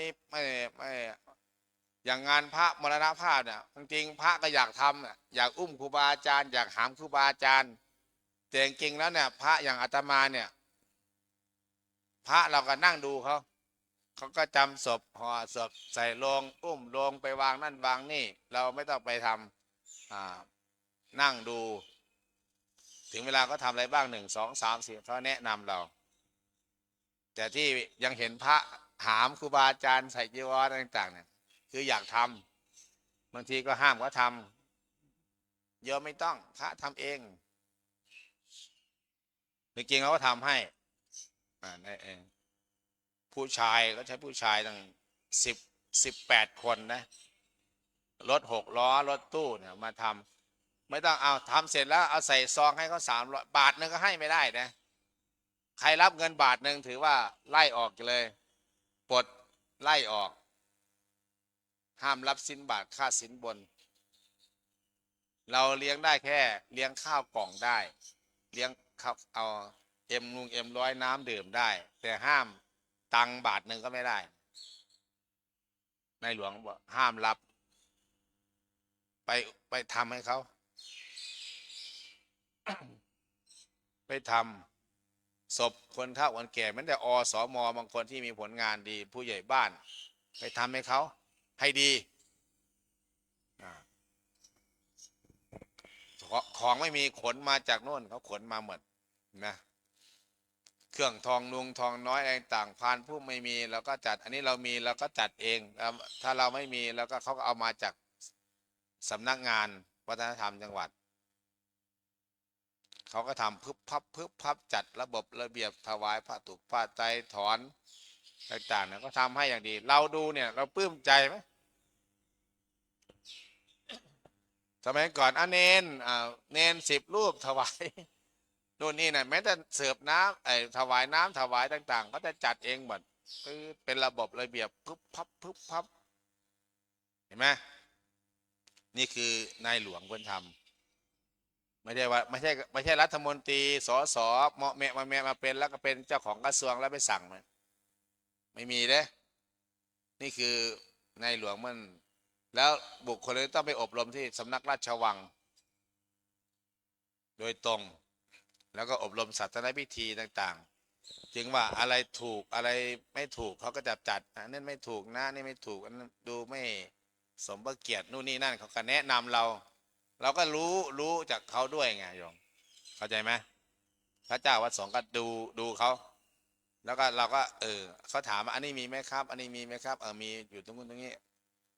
อย่างงานพระมรณภาพเนี่ยจริงๆพระก็อยากทำอยากอุ้มครูบาอาจารย์อยากหามครูบาอาจารย์แต่จริงๆแล้วเนี่ยพระอย่างอาตมาเนี่ยพระเราก็นั่งดูเขาก็จำศพห่อศพใส่โลงอุ้มโลงไปวางนั่นวางนี่เราไม่ต้องไปทำนั่งดูถึงเวลาก็ทำอะไรบ้าง1 2 3 4เขาแนะนำเราแต่ที่ยังเห็นพระหามครูบาอาจารย์ใส่จีวรต่างๆเนี่ยคืออยากทำบางทีก็ห้ามก็ทำโยมไม่ต้องพระทำเองจริงๆเขาก็ทำให้ได้เองผู้ชายก็ใช้ผู้ชายตั้ง18 คนนะรถ6 ล้อรถตู้เนี่ยมาทำไม่ต้องเอาทำเสร็จแล้วเอาใส่ซองให้เขา300 บาทนึงก็ให้ไม่ได้นะใครรับเงินบาทนึงถือว่าไล่ออกเลยปลดไล่ออกห้ามรับสินบาทค่าสินบนเราเลี้ยงได้แค่เลี้ยงข้าวกล่องได้เลี้ยง เขาเอาเอ็มร้อยน้ำดื่มได้ แต่ห้ามตังค์บาทหนึ่งก็ไม่ได้ในหลวงบอกห้ามรับไปทำให้เขา ไปทำศพคนเฒ่าคนแก่แม้แต่อสมบางคนที่มีผลงานดีผู้ใหญ่บ้าน ไปทำให้เขาให้ดีอ่าของไม่มีขนมาจากโน่นเขาขนมาหมดนะเครื่องทองนุงทองน้อยอะไรต่างพานผู้ไม่มีเราก็จัดอันนี้เรามีเราก็จัดเองถ้าเราไม่มีแล้วก็เขาก็เอามาจากสำนักงานวัฒนธรรมจังหวัดเขาก็ทำพึบพับจัดระบบระเบียบถวายผ้าตุกผ้าไตรถอนต่างๆเนี่ยก็ทำให้อย่างดีเราดูเนี่ยเราปลื้มใจไหมสมัยก่อนเนน10 รูปถวายนู่นนี่นะแม้แต่เสิร์ฟน้ำถวายน้ำถวายต่างๆเขาจะจัดเองหมดเป็นระบบระเบียบพึบพับเห็นไหมนี่คือนายหลวงควรทำไม่ใช่ว่าไม่ใช่รัฐมนตรีสสเหมาะแมะมาเป็นแล้วก็เป็นเจ้าของกระทรวงแล้วไปสั่งมันไม่มีเลยนี่คือนายหลวงมันแล้วบุคคลนี้ต้องไปอบรมที่สำนักราชวังโดยตรงแล้วก็อบรมศาสนพิธีต่างๆจึงว่าอะไรถูกอะไรไม่ถูกเขาก็จัดนั่นไม่ถูกนะนี่ไม่ถูกอันนั้นดูไม่สมพระเกียรตินู่นนี่นั่นเขาก็แนะนำเราก็รู้จากเขาด้วยไงโยมเข้าใจไหมพระเจ้าวัดสงฆ์ก็ดูเขาแล้วก็เราก็เขาถามว่าอันนี้มีไหมครับอันนี้มีไหมครับมีอยู่ตรงนู้นตรงนี้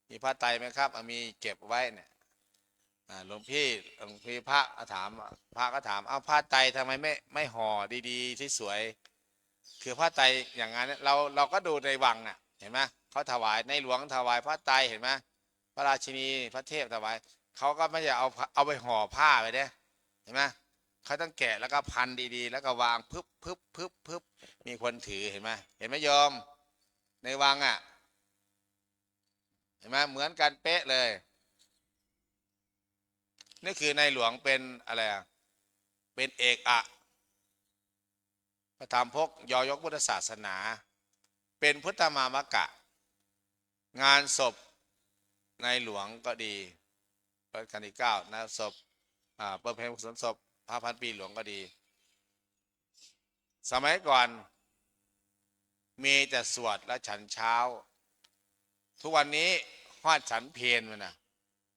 มีผ้าไตรไหมครับมีเก็บไว้เนี่ยหลวงพี่พระถามพระก็ถามเอาผ้าไตรทำไมไม่ห่อดีๆที่สวยคือผ้าไตรอย่างนั้นเราก็ดูในวังน่ะเห็นไหมเขาถวายในหลวงถวายผ้าไตรเห็นไหมพระราชินีพระเทพถวายเขาก็ไม่ใช่เอาไปห่อผ้าไปเด้เห็นไหมเขาต้องแกะแล้วก็พันดีๆแล้วก็วางพึบมีคนถือเห็นไหมโยมในวังเห็นไหมเหมือนกันเป๊ะเลยนี่คือในหลวงเป็นอะไรเป็นเอกอัครพระธรรมพกยอยกพุทธศาสนาเป็นพุทธมามกะงานศพในหลวงก็ดีรัชกาลที่9นะศพเปิดเพลงสนศพพระพันปีหลวงก็ดีสมัยก่อนมีแต่สวดและฉันเช้าทุกวันนี้ฮอดฉันเพลมันนะ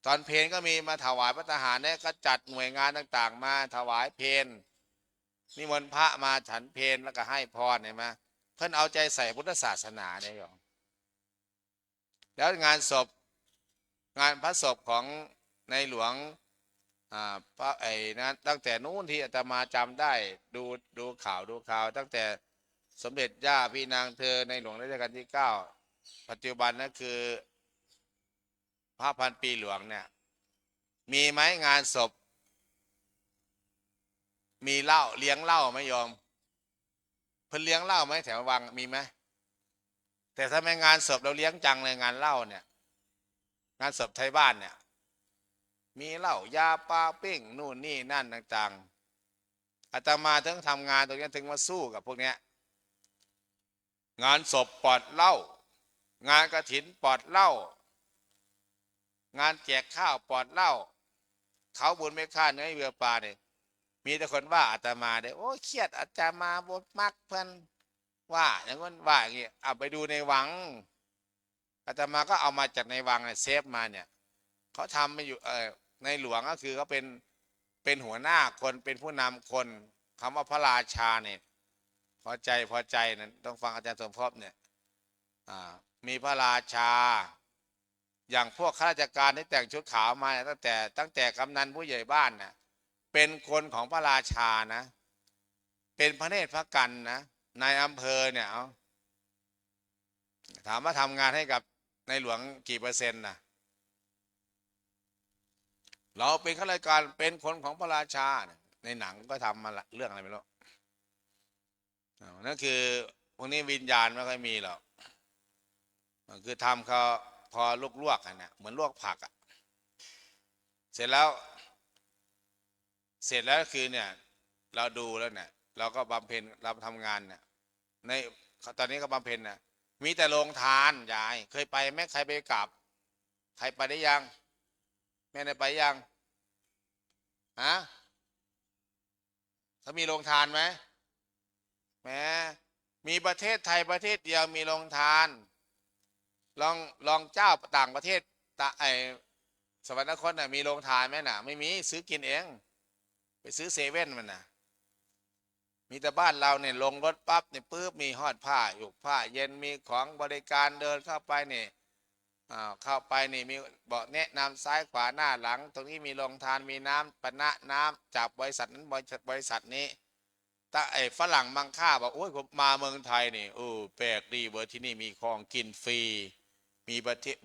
ตอนเพลก็มีมาถวายพระทหารเนี่ยก็จัดหน่วยงานต่างๆมาถวายเพลนิมนต์พระมาฉันเพลแล้วก็ให้พรเห็นไหมเพื่อนเอาใจใส่พุทธศาสนาเนี่ยหรอแล้วงานศพงานพระศพของในหลวงพระนั้นตั้งแต่นู้นที่อาตมาจำได้ดูข่าวตั้งแต่สมเด็จย่าพี่นางเธอในหลวงรัชกาลที่9ปัจจุบันนั่นคือพระพันปีหลวงเนี่ยมีไหมงานศพมีเหล้าเลี้ยงเหล้าไหมโยมเพิ่นเลี้ยงเหล้าไหมแถววังมีไหมแต่ถ้าไม่งานศพเราเลี้ยงจังเลยงานเหล้าเนี่ยงานศพไทยบ้านเนี่ยมีเหล้ายาปลาปิ้งนู่นนี่นั่นต่างๆอาตมาถึงทำงานตรงนี้ถึงมาสู้กับพวกเนี้ยงานศพปลอดเหล้างานกฐินปลอดเหล้างานแจกข้าวปลอดเหล้าเขาบุญไม่ค่าเนื้อเบือปลาเนี่ยมีแต่คนว่าอาตมาเนี่ยโอ้เครียดอาตมาบดมักเพื่อนว่าอย่างนั้นว่าอย่างงี้เอาไปดูในวังอาตมาก็เอามาจากในวังเนี่ยเซฟมาเนี่ยเขาทำมาอยู่ในหลวงก็คือเขาเป็นหัวหน้าคนเป็นผู้นำคนคำว่าพระราชาเนี่ยพอใจนั้นต้องฟังอาจารย์สมภพเนี่ยมีพระราชาอย่างพวกข้าราชการที่แต่งชุดขาวมาตั้งแต่กำนันผู้ใหญ่บ้านน่ะเป็นคนของพระราชานะเป็นพระเนตรพระกันนะนายอำเภอเนี่ยถามว่าทำงานให้กับในหลวงกี่เปอร์เซ็นต์นะเราเป็นข้าราชการเป็นคนของพระราชาในหนังก็ทำมาเรื่องอะไรไม่รู้นั่นคือพวกนี้วิญญาณไม่ค่อยมีหรอกคือทำเขาพอลวกกันเนี่ยเหมือนลวกผักเสร็จแล้วคือเนี่ย เราดูแล้วเนี่ยเราก็บำเพ็ญเราทำงานเนี่ยในตอนนี้ก็บำเพ็ญน่ะมีแต่โรงทานยายเคยไปไหมใครไปกราบใครไปได้ยังแม่ได้ไปยังฮะเขามีโรงทานไหมแหมมีประเทศไทยประเทศเดียวมีโรงทานลองเจ้าต่างประเทศสวรรคตน่ะมีโรงทานไหมน่ะไม่มีซื้อกินเองไปซื้อเซเว่นมันน่ะมีแต่บ้านเราเนี่ยลงรถปั๊บเนี่ยปุ๊บมีหอดผ้าอยู่ผ้าเย็นมีของบริการเดินเข้าไปนี่เข้าไปนี่มีบอกแนะนำซ้ายขวาหน้าหลังตรงนี้มีโรงทานมีน้ำปะนะน้ำจากบริษัทนั้นบริษัทนี้แต่ไอ้ฝรั่งมังค่าบอกโอ้ยผมมาเมืองไทยนี่แปลกดีเวอร์ที่นี่มีของกินฟรี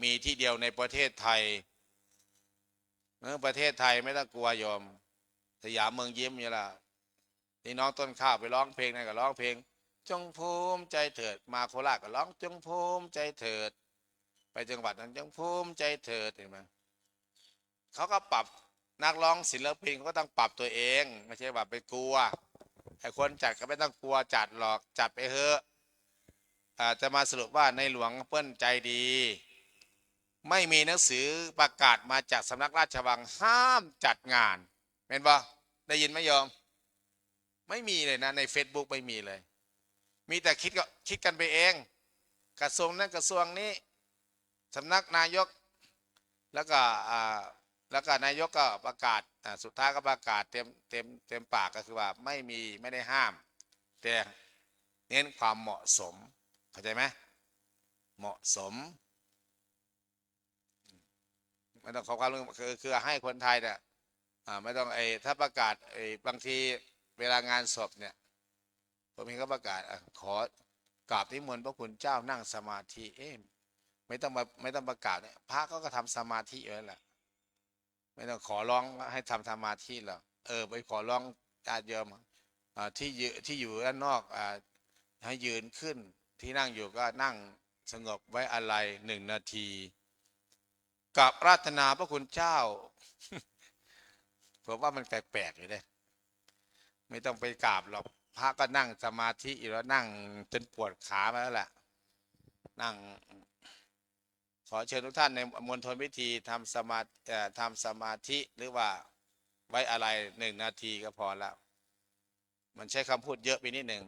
มีที่เดียวในประเทศไทยประเทศไทยไม่ต้องกลัวยอมสยามเมืองยิ้มนี่ล่ะนี่น้องต้นข้าวไปร้องเพลงนั่นก็ร้องเพลงจงภูมิใจเถิดมาโคราชก็ร้องจงภูมิใจเถิดไปจังหวัดนั้นจงภูมิใจเถิดเห็นไหมเขาก็ปรับนักร้องศิลปินเขาก็ต้องปรับตัวเองไม่ใช่ว่าไปกลัวไอ้คนจัดก็ไม่ต้องกลัวจัดหรอกจัดไปเถอะจะมาสรุปว่าในหลวงเปิ้นใจดีไม่มีหนังสือประกาศมาจากสำนักราชวังห้ามจัดงานเป็นปะได้ยินไหมโยมไม่มีเลยนะใน Facebook ไม่มีเลยมีแต่คิดกันไปเองกระทรวงนั้นกระทรวงนี้สำนักนายกแล้วก็นายกก็ประกาศสุดท้ายก็ประกาศเต็มปากก็คือว่าไม่ได้ห้ามแต่เน้นความเหมาะสมเข้าใจไหมเหมาะสมไม่ต้องขอความร่วมมือคือให้คนไทยเนี่ยไม่ต้องถ้าประกาศบางทีเวลางานศพเนี่ยผมเห็นเขาประกาศขอกราบนิมนต์พระคุณเจ้านั่งสมาธิไม่ต้องประกาศเนี่ยพระก็ทำสมาธิอยู่แล้วแหละไม่ต้องขอร้องให้ทำสมาธิหรอกไปขอร้องญาติโยมที่อยู่ด้านนอกให้ยืนขึ้นที่นั่งอยู่ก็นั่งสงบไว้อะไร1 นาทีกับราตนาพระคุณเจ้า ผมว่ามันแปลกๆอยู่เลยไม่ต้องไปกราบหรอกพระก็นั่งสมาธิอยู่แล้วนั่งจนปวดขามาแล้วแหละนั่งขอเชิญทุกท่านในมณฑลพิธีทำสมาธิหรือว่าไว้อะไร1 นาทีก็พอแล้วมันใช้คำพูดเยอะไปนิดหนึ่ง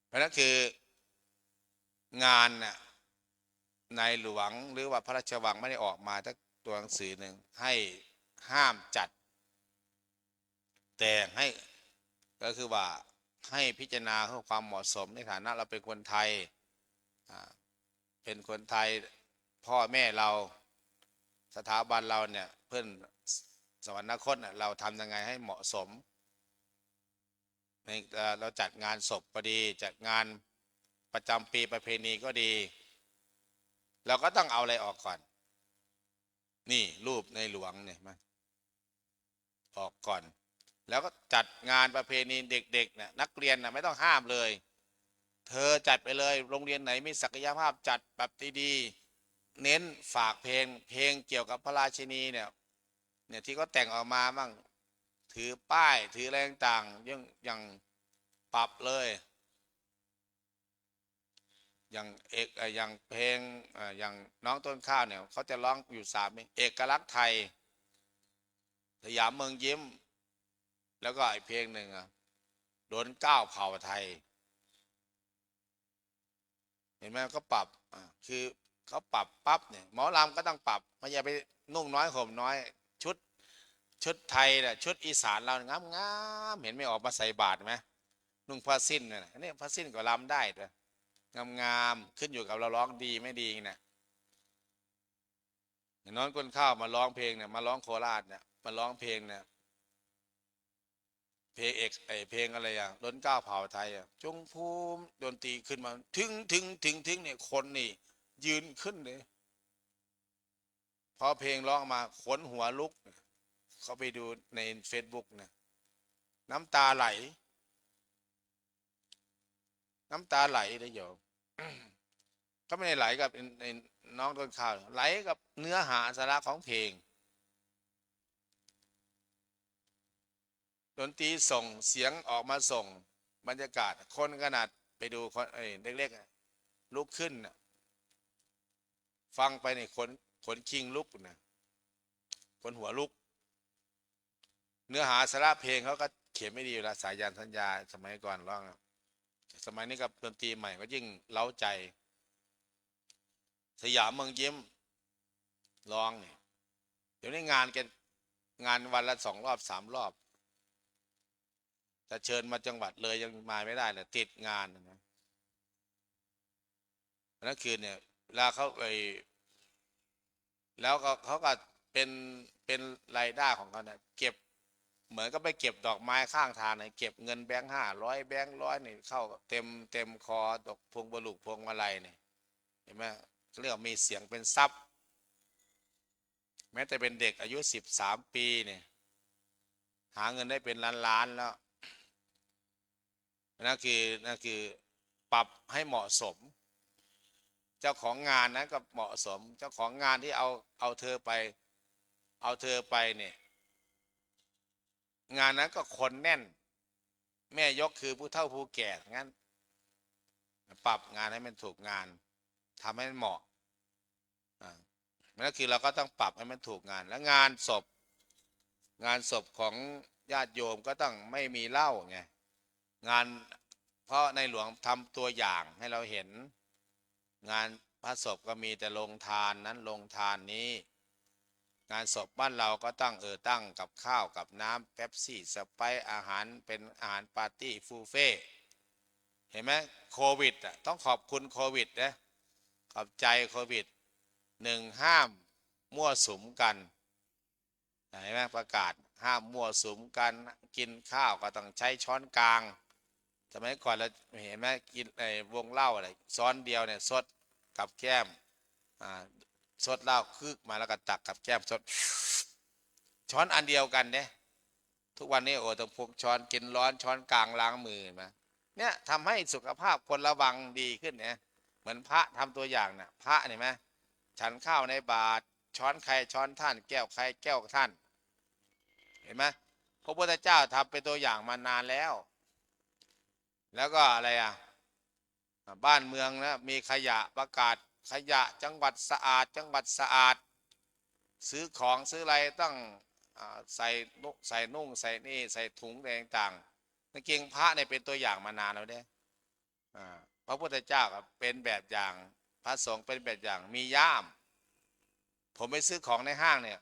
เพราะนั้นคืองานน่ะในหลวงหรือว่าพระราชวังไม่ได้ออกมาทั้งตัวหนังสือหนึ่งให้ห้ามจัดแต่ให้ก็คือว่าให้พิจารณาเพื่อความเหมาะสมในฐานะเราเป็นคนไทยพ่อแม่เราสถาบันเราเนี่ยเพื่อนสวรรคตเราทำยังไงให้เหมาะสมเราจัดงานศพก็ดีจัดงานประจำปีประเพณีก็ดีเราก็ต้องเอาอะไรออกก่อนนี่รูปในหลวงเนี่ยมาออกก่อนแล้วก็จัดงานประเพณีเด็กๆเนี่ยนักเรียนไม่ต้องห้ามเลยเธอจัดไปเลยโรงเรียนไหนมีศักยภาพจัดแบบดีๆเน้นฝากเพลงเกี่ยวกับพระราชินีเนี่ยที่เขาแต่งออกมาบ้างถือป้ายถืออะไรต่างๆยังปรับเลยอย่างเพลงอย่างน้องต้นข้าวเนี่ยเขาจะร้องอยู่3 เพลงเอกลักษณ์ไทยสยามเมืองยิ้มแล้วก็อีกเพลงหนึ่งโดน9 เผ่าไทยเห็นไหมก็ปรับคือเขาปรับปั๊บเนี่ยหมอลำก็ต้องปรับไม่อย่าไปนุ่งน้อยห่มน้อยชุดไทยเนี่ยชุดอีสานเรางามเห็นไม่ออกมาใส่บาตรไหมนุ่งผ้าสิ้นเนี่ยนี่ผ้าสิ้นก็ลำได้ด้วยงามขึ้นอยู่กับเราร้องดีไม่ดีนะน้องคนข้าวมาร้องเพลงเนี่ยมาร้องโคราชเนี่ยมาร้องเพลงเนี่ยเพลงอะไรล้น9 เผ่าไทยจงภูมิดนตรีขึ้นมาถึงเนี่ยคนนี่ยืนขึ้นเลยพอเพลงร้องมาขนหัวลุกเขาไปดูใน Facebook เนี่ยน้ำตาไหลได้โยม ก็ไม่ได้ไหลกับน้องต้นข้าวไหลกับเนื้อหาสาระของเพลง ดนตรีส่งเสียงออกมาส่งบรรยากาศคนขนาดไปดูคนเล็กๆลุกขึ้นน่ะฟังไปในขนคิงลุกนะคนหัวลุกเนื้อหาสาระเพลงเขาก็เขียนไม่ดีอยู่แล้วสายันสัญญาสมัยก่อนร้องสมัยนี้กับดนตรีใหม่ก็ยิ่งเล้าใจ สยามเมืองยิ้มร้องเนี่ยเดี๋ยวนี้งานกันงานวันละ2 รอบ 3 รอบแต่เชิญมาจังหวัดเลยยังมาไม่ได้เลยติดงานนะนั่นคือเนี่ยเวลาเขาไปแล้วก็เขาก็เป็นรายได้ของเขาเนี่ยเก็บเหมือนก็ไปเก็บดอกไม้ข้างทางเนี่ยเก็บเงินแบงค์500แบงค์100นี่เข้าเต็มคอดอกพวงบลุกพวงมาลัยเนี่ยเห็นไหมเรียกว่ามีเสียงเป็นทรัพย์แม้แต่เป็นเด็กอายุ13 ปีเนี่ยหาเงินได้เป็นล้านแล้วนั่นคือปรับให้เหมาะสมเจ้าของงานนั้นก็เหมาะสมเจ้าของงานที่เอาเธอไปเนี่ยงานนั้นก็คนแน่นแม่ยกคือผู้เฒ่าผู้แก่งั้นปรับงานให้มันถูกงานทำให้มันเหมาะนั่นคือเราก็ต้องปรับให้มันถูกงานแล้วงานศพของญาติโยมก็ต้องไม่มีเหล้าไงงานเพราะในหลวงทำตัวอย่างให้เราเห็นงานพระศพก็มีแต่โรงทานนั้นโรงทานนี้งานศพบ้านเราก็ตั้งกับข้าวกับน้ำเป๊ปซี่สไปร์อาหารเป็นอาหารปาร์ตี้ฟูเฟ่เห็นไหมโควิดต้องขอบคุณโควิดนะขอบใจโควิดห้ามมั่วสุมกันเห็นไหมประกาศห้ามมั่วสุมกันกินข้าวก็ต้องใช้ช้อนกลางสมัยก่อนเราเห็นไหมกินวงเหล้าอะไรซ้อนเดียวเนี่ยสดกับแก้มสดเหล้าคึกมาแล้วก็ตักกับแก้มสดช้อนอันเดียวกันเนี่ยทุกวันนี้โอ้ต้องพกช้อนกินร้อนช้อนกลางล้างมือมาเนี่ยทำให้สุขภาพคนระวังดีขึ้นเนี่ยเหมือนพระทำตัวอย่างเนี่ยพระเห็นไหมฉันข้าวในบาตรช้อนใครช้อนท่านแก้วใครแก้วท่านเห็นไหมพระพุทธเจ้าทำเป็นตัวอย่างมานานแล้วก็อะไรบ้านเมืองนะมีขยะประกาศขยะจังหวัดสะอาดซื้อของซื้ออะไรต้องใส่นุ่งใส่นี่ใส่ถุงอะไรต่างๆนั่นเก่งพระเนี่ยเป็นตัวอย่างมานานแล้วเนี่ยพระพุทธเจ้าเป็นแบบอย่างพระสงฆ์เป็นแบบอย่างมีย่ามผมไปซื้อของในห้างเนี่ย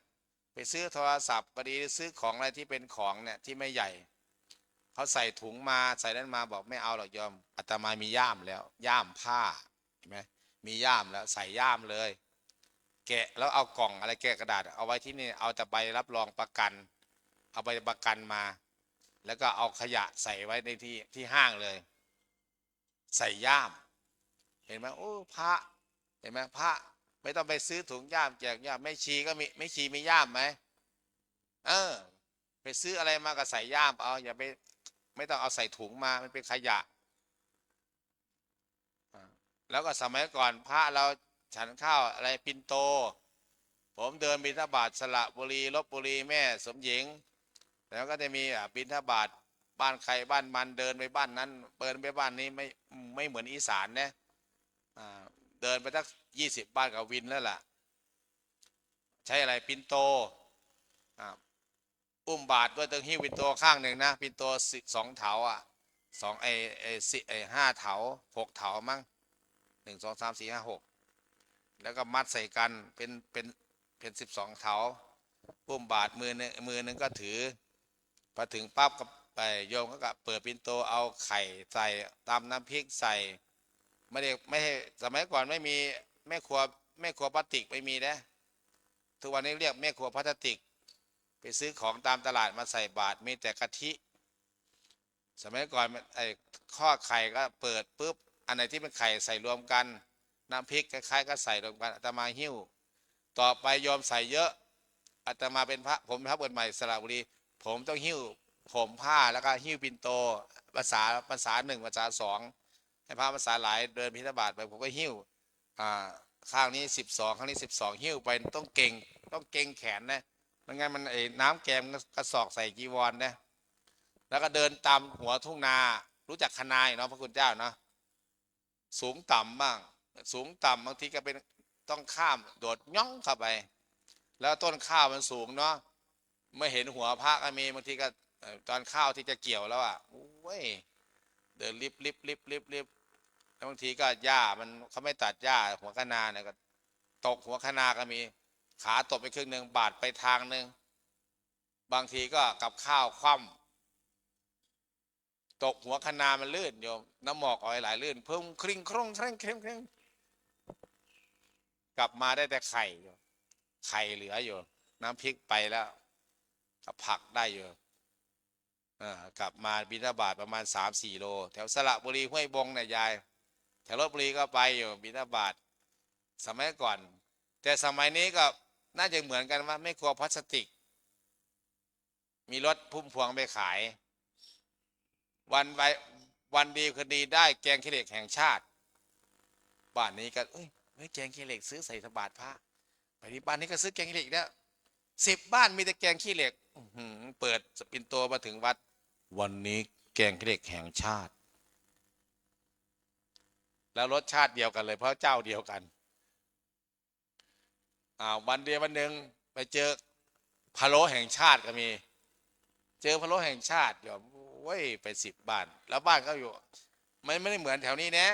ไปซื้อโทรศัพท์ก็ดีซื้อของอะไรที่เป็นของเนี่ยที่ไม่ใหญ่เขาใส่ถุงมาใส่นั้นมาบอกไม่เอาหรอกยอมอาตมามีย่ามแล้วย่ามผ้าเห็นไหมมีย่ามแล้วใส่ย่ามเลยแกะแล้วเอากล่องอะไรแกะกระดาษเอาไว้ที่นี่เอาแต่ใบรับรองประกันเอาใบประกันมาแล้วก็เอาขยะใส่ไว้ในที่ห้างเลยใส่ย่ามเห็นไหมโอ้พระเห็นไหมพระไม่ต้องไปซื้อถุงย่ามแจกย่ามไม่ชีก็มีไม่ชีมีย่ามไหมไปซื้ออะไรมาก็ใส่ย่ามเอาอย่าไปไม่ต้องเอาใส่ถุงมามันเป็นขยะแล้วก็สมัยก่อนพระเราฉันข้าวอะไรปิ่นโตผมเดินบิณฑบาตสระบุรีลพบุรีแม่สมหญิงแล้วก็จะมีบิณฑบาตบ้านใครบ้านมันเดินไปบ้านนั้นเดินไปบ้านนี้ไม่เหมือนอีสานนะเดินไปสัก20 บ้านกับวินแล้วล่ะใช้อะไรปิ่นโตอุ้มบาทด้วยต้องหิ้วปิ่นโตข้างหนึ่งนะปิ่นโต2 เถา5 เถา6 เถามั้ง1 2 3 4 5 6แล้วก็มัดใส่กันเป็น12 เถาอุ้มบาทมือนึงก็ถือพอถึงปั๊บก็ไปโยมก็เปิดปิ่นโตเอาไข่ใส่ตามน้ำพริกใส่ไม่ให้สมัยก่อนไม่มีแม่ครัวพลาสติกไม่มีนะทุกวันนี้เรียกแม่ครัวพลาสติกไปซื้อของตามตลาดมาใส่บาตรมีแต่กะทิสมัยก่อนข้อไข่ก็เปิดปุ๊บอันไหนที่เป็นไข่ใส่รวมกันน้ำพริกคล้ายๆก็ใส่รวมกันอาตมาหิ้วต่อไปโยมใส่เยอะอาตมาเป็นพระผมเป็นพระบวชใหม่สระบุรีผมต้องหิ้วผมผ้าแล้วก็หิ้วปิ่นโตภาษา1ภาษา2ให้พระภาษาหลายเดินบิณฑบาตไปผมก็หิ้วข้างนี้12ข้างนี้12หิ้วไปต้องเก่งแขนนะไม่งั้นมันน้ำแกงกระสอกใส่จีวรนะ แล้วก็เดินตามหัวทุ่งนารู้จักคะนาเนาะพระคุณเจ้าเนาะสูงต่ำบ้างสูงต่ำบางทีก็เป็นต้องข้ามโดดย่องเข้าไปแล้วต้นข้าวมันสูงเนาะไม่เห็นหัวพระก็มีบางทีก็ตอนข้าวที่จะเกี่ยวแล้วอ่ะโอ้ยเดินริบแล้วบางทีก็หญ้ามันเขาไม่ตัดหญ้าหัวคะนาเนี่ยก็ตกหัวคะนาก็มีขาตกไปครึ่งหนึ่งบาดไปทางหนึ่งบางทีก็กับข้าวคว่ำตกหัวคะนามันลื่นโยมน้ำหมอกออยไหลลื่นพุ่งคริ่งคร่งเคร่งเคร่งกลับมาได้แต่ไข่อยู่ไข่เหลืออยู่น้ำพริกไปแล้วกับผักได้อยู่กลับมาบิณฑบาตประมาณ3-4 โลแถวสระบุรีห้วยบงเนี่ยยายแถวลพบุรีก็ไปอยู่บิณฑบาตสมัยก่อนแต่สมัยนี้ก็น่าจะเหมือนกันว่าไม่กลัวพลาสติกมีรถพุ่มพวงไปขายวันดีคืนดีได้แกงขี้เหล็กแห่งชาติบ้านนี้ก็ไม่แกงขี้เหล็กซื้อใส่บาตรพระไปที่บ้านนี้ก็ซื้อแกงขี้เหล็กแล้ว10 บ้านมีแต่แกงขี้เหล็กเปิดสปินโตมาถึงวัดวันนี้แกงขี้เหล็กแห่งชาติแล้วรสชาติเดียวกันเลยเพราะเจ้าเดียวกันวันเดียววันหนึ่งไปเจอพะโล้แห่งชาติก็มีเจอพะโล้แห่งชาติโยมโอ้ยไป10 บ้านแล้วบ้านเขาอยู่ไม่ได้เหมือนแถวนี้นะ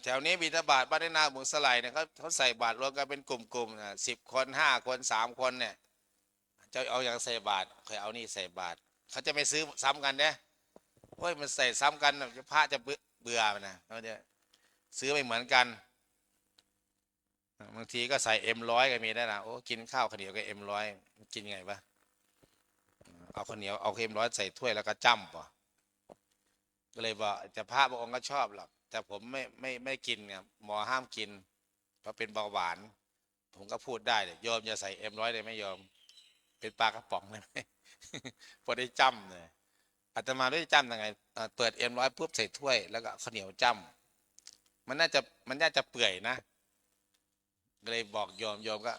แถวนี้บิณฑบาตบ้านนาหมูสไลเนี่ยเขาใส่บาตรรวมกันเป็นกลุ่มๆ10 คน5 คน3 คนเนี่ยจะเอาอย่างใส่บาตรเคยเอานี่ใส่บาตรเขาจะไม่ซื้อซ้ำกันเนี่ยโอ้ยมันใส่ซ้ำกันพระจะเบื่อมันนะเขาจะซื้อไม่เหมือนกันบางทีก็ใส่M100ก็มีได้นะโอ้กินข้าวข้าวเหนียวกับM100กินไงปะเอาข้าวเหนียวเอาM100ใส่ถ้วยแล้วก็จ้ำป่ะก็เลยบอกแต่พระบางองค์ก็ชอบหรอกแต่ผมไม่กินไงหมอห้ามกินเพราะเป็นเบาหวานผมก็พูดได้เลยโยมอย่าใส่M100เลยไม่ยอมเป็นปลากระป๋องเลยไหม พอได้จ้ำเลยอาตมาได้จ้ำยังไงเปิดM100ปุ๊บใส่ถ้วยแล้วก็ข้าวเหนียวจ้ำมันน่าจะเปื่อยนะก็เลยบอกโยมก็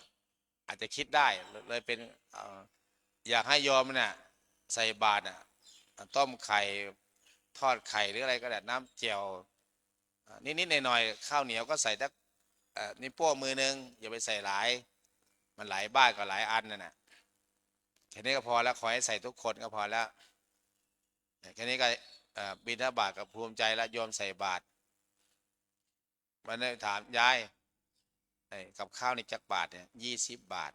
อาจจะคิดได้เลยเป็นอยากให้โยมเนี่ยใส่บาตรต้มไข่ทอดไข่หรืออะไรก็ได้น้ำเจียวนิดหน่อยข้าวเหนียวก็ใส่สักนิ้วโป้งมือนึงอย่าไปใส่หลายมันหลายบ้านก็หลายอันน่ะแค่นี้ก็พอแล้วขอให้ใส่ทุกคนก็พอแล้วแค่นี้ก็บิณฑบาตกับภูมิใจแล้วโยมใส่บาตรมันได้ถามยายกับข้าวในจักรบาทเนี่ย20 บาท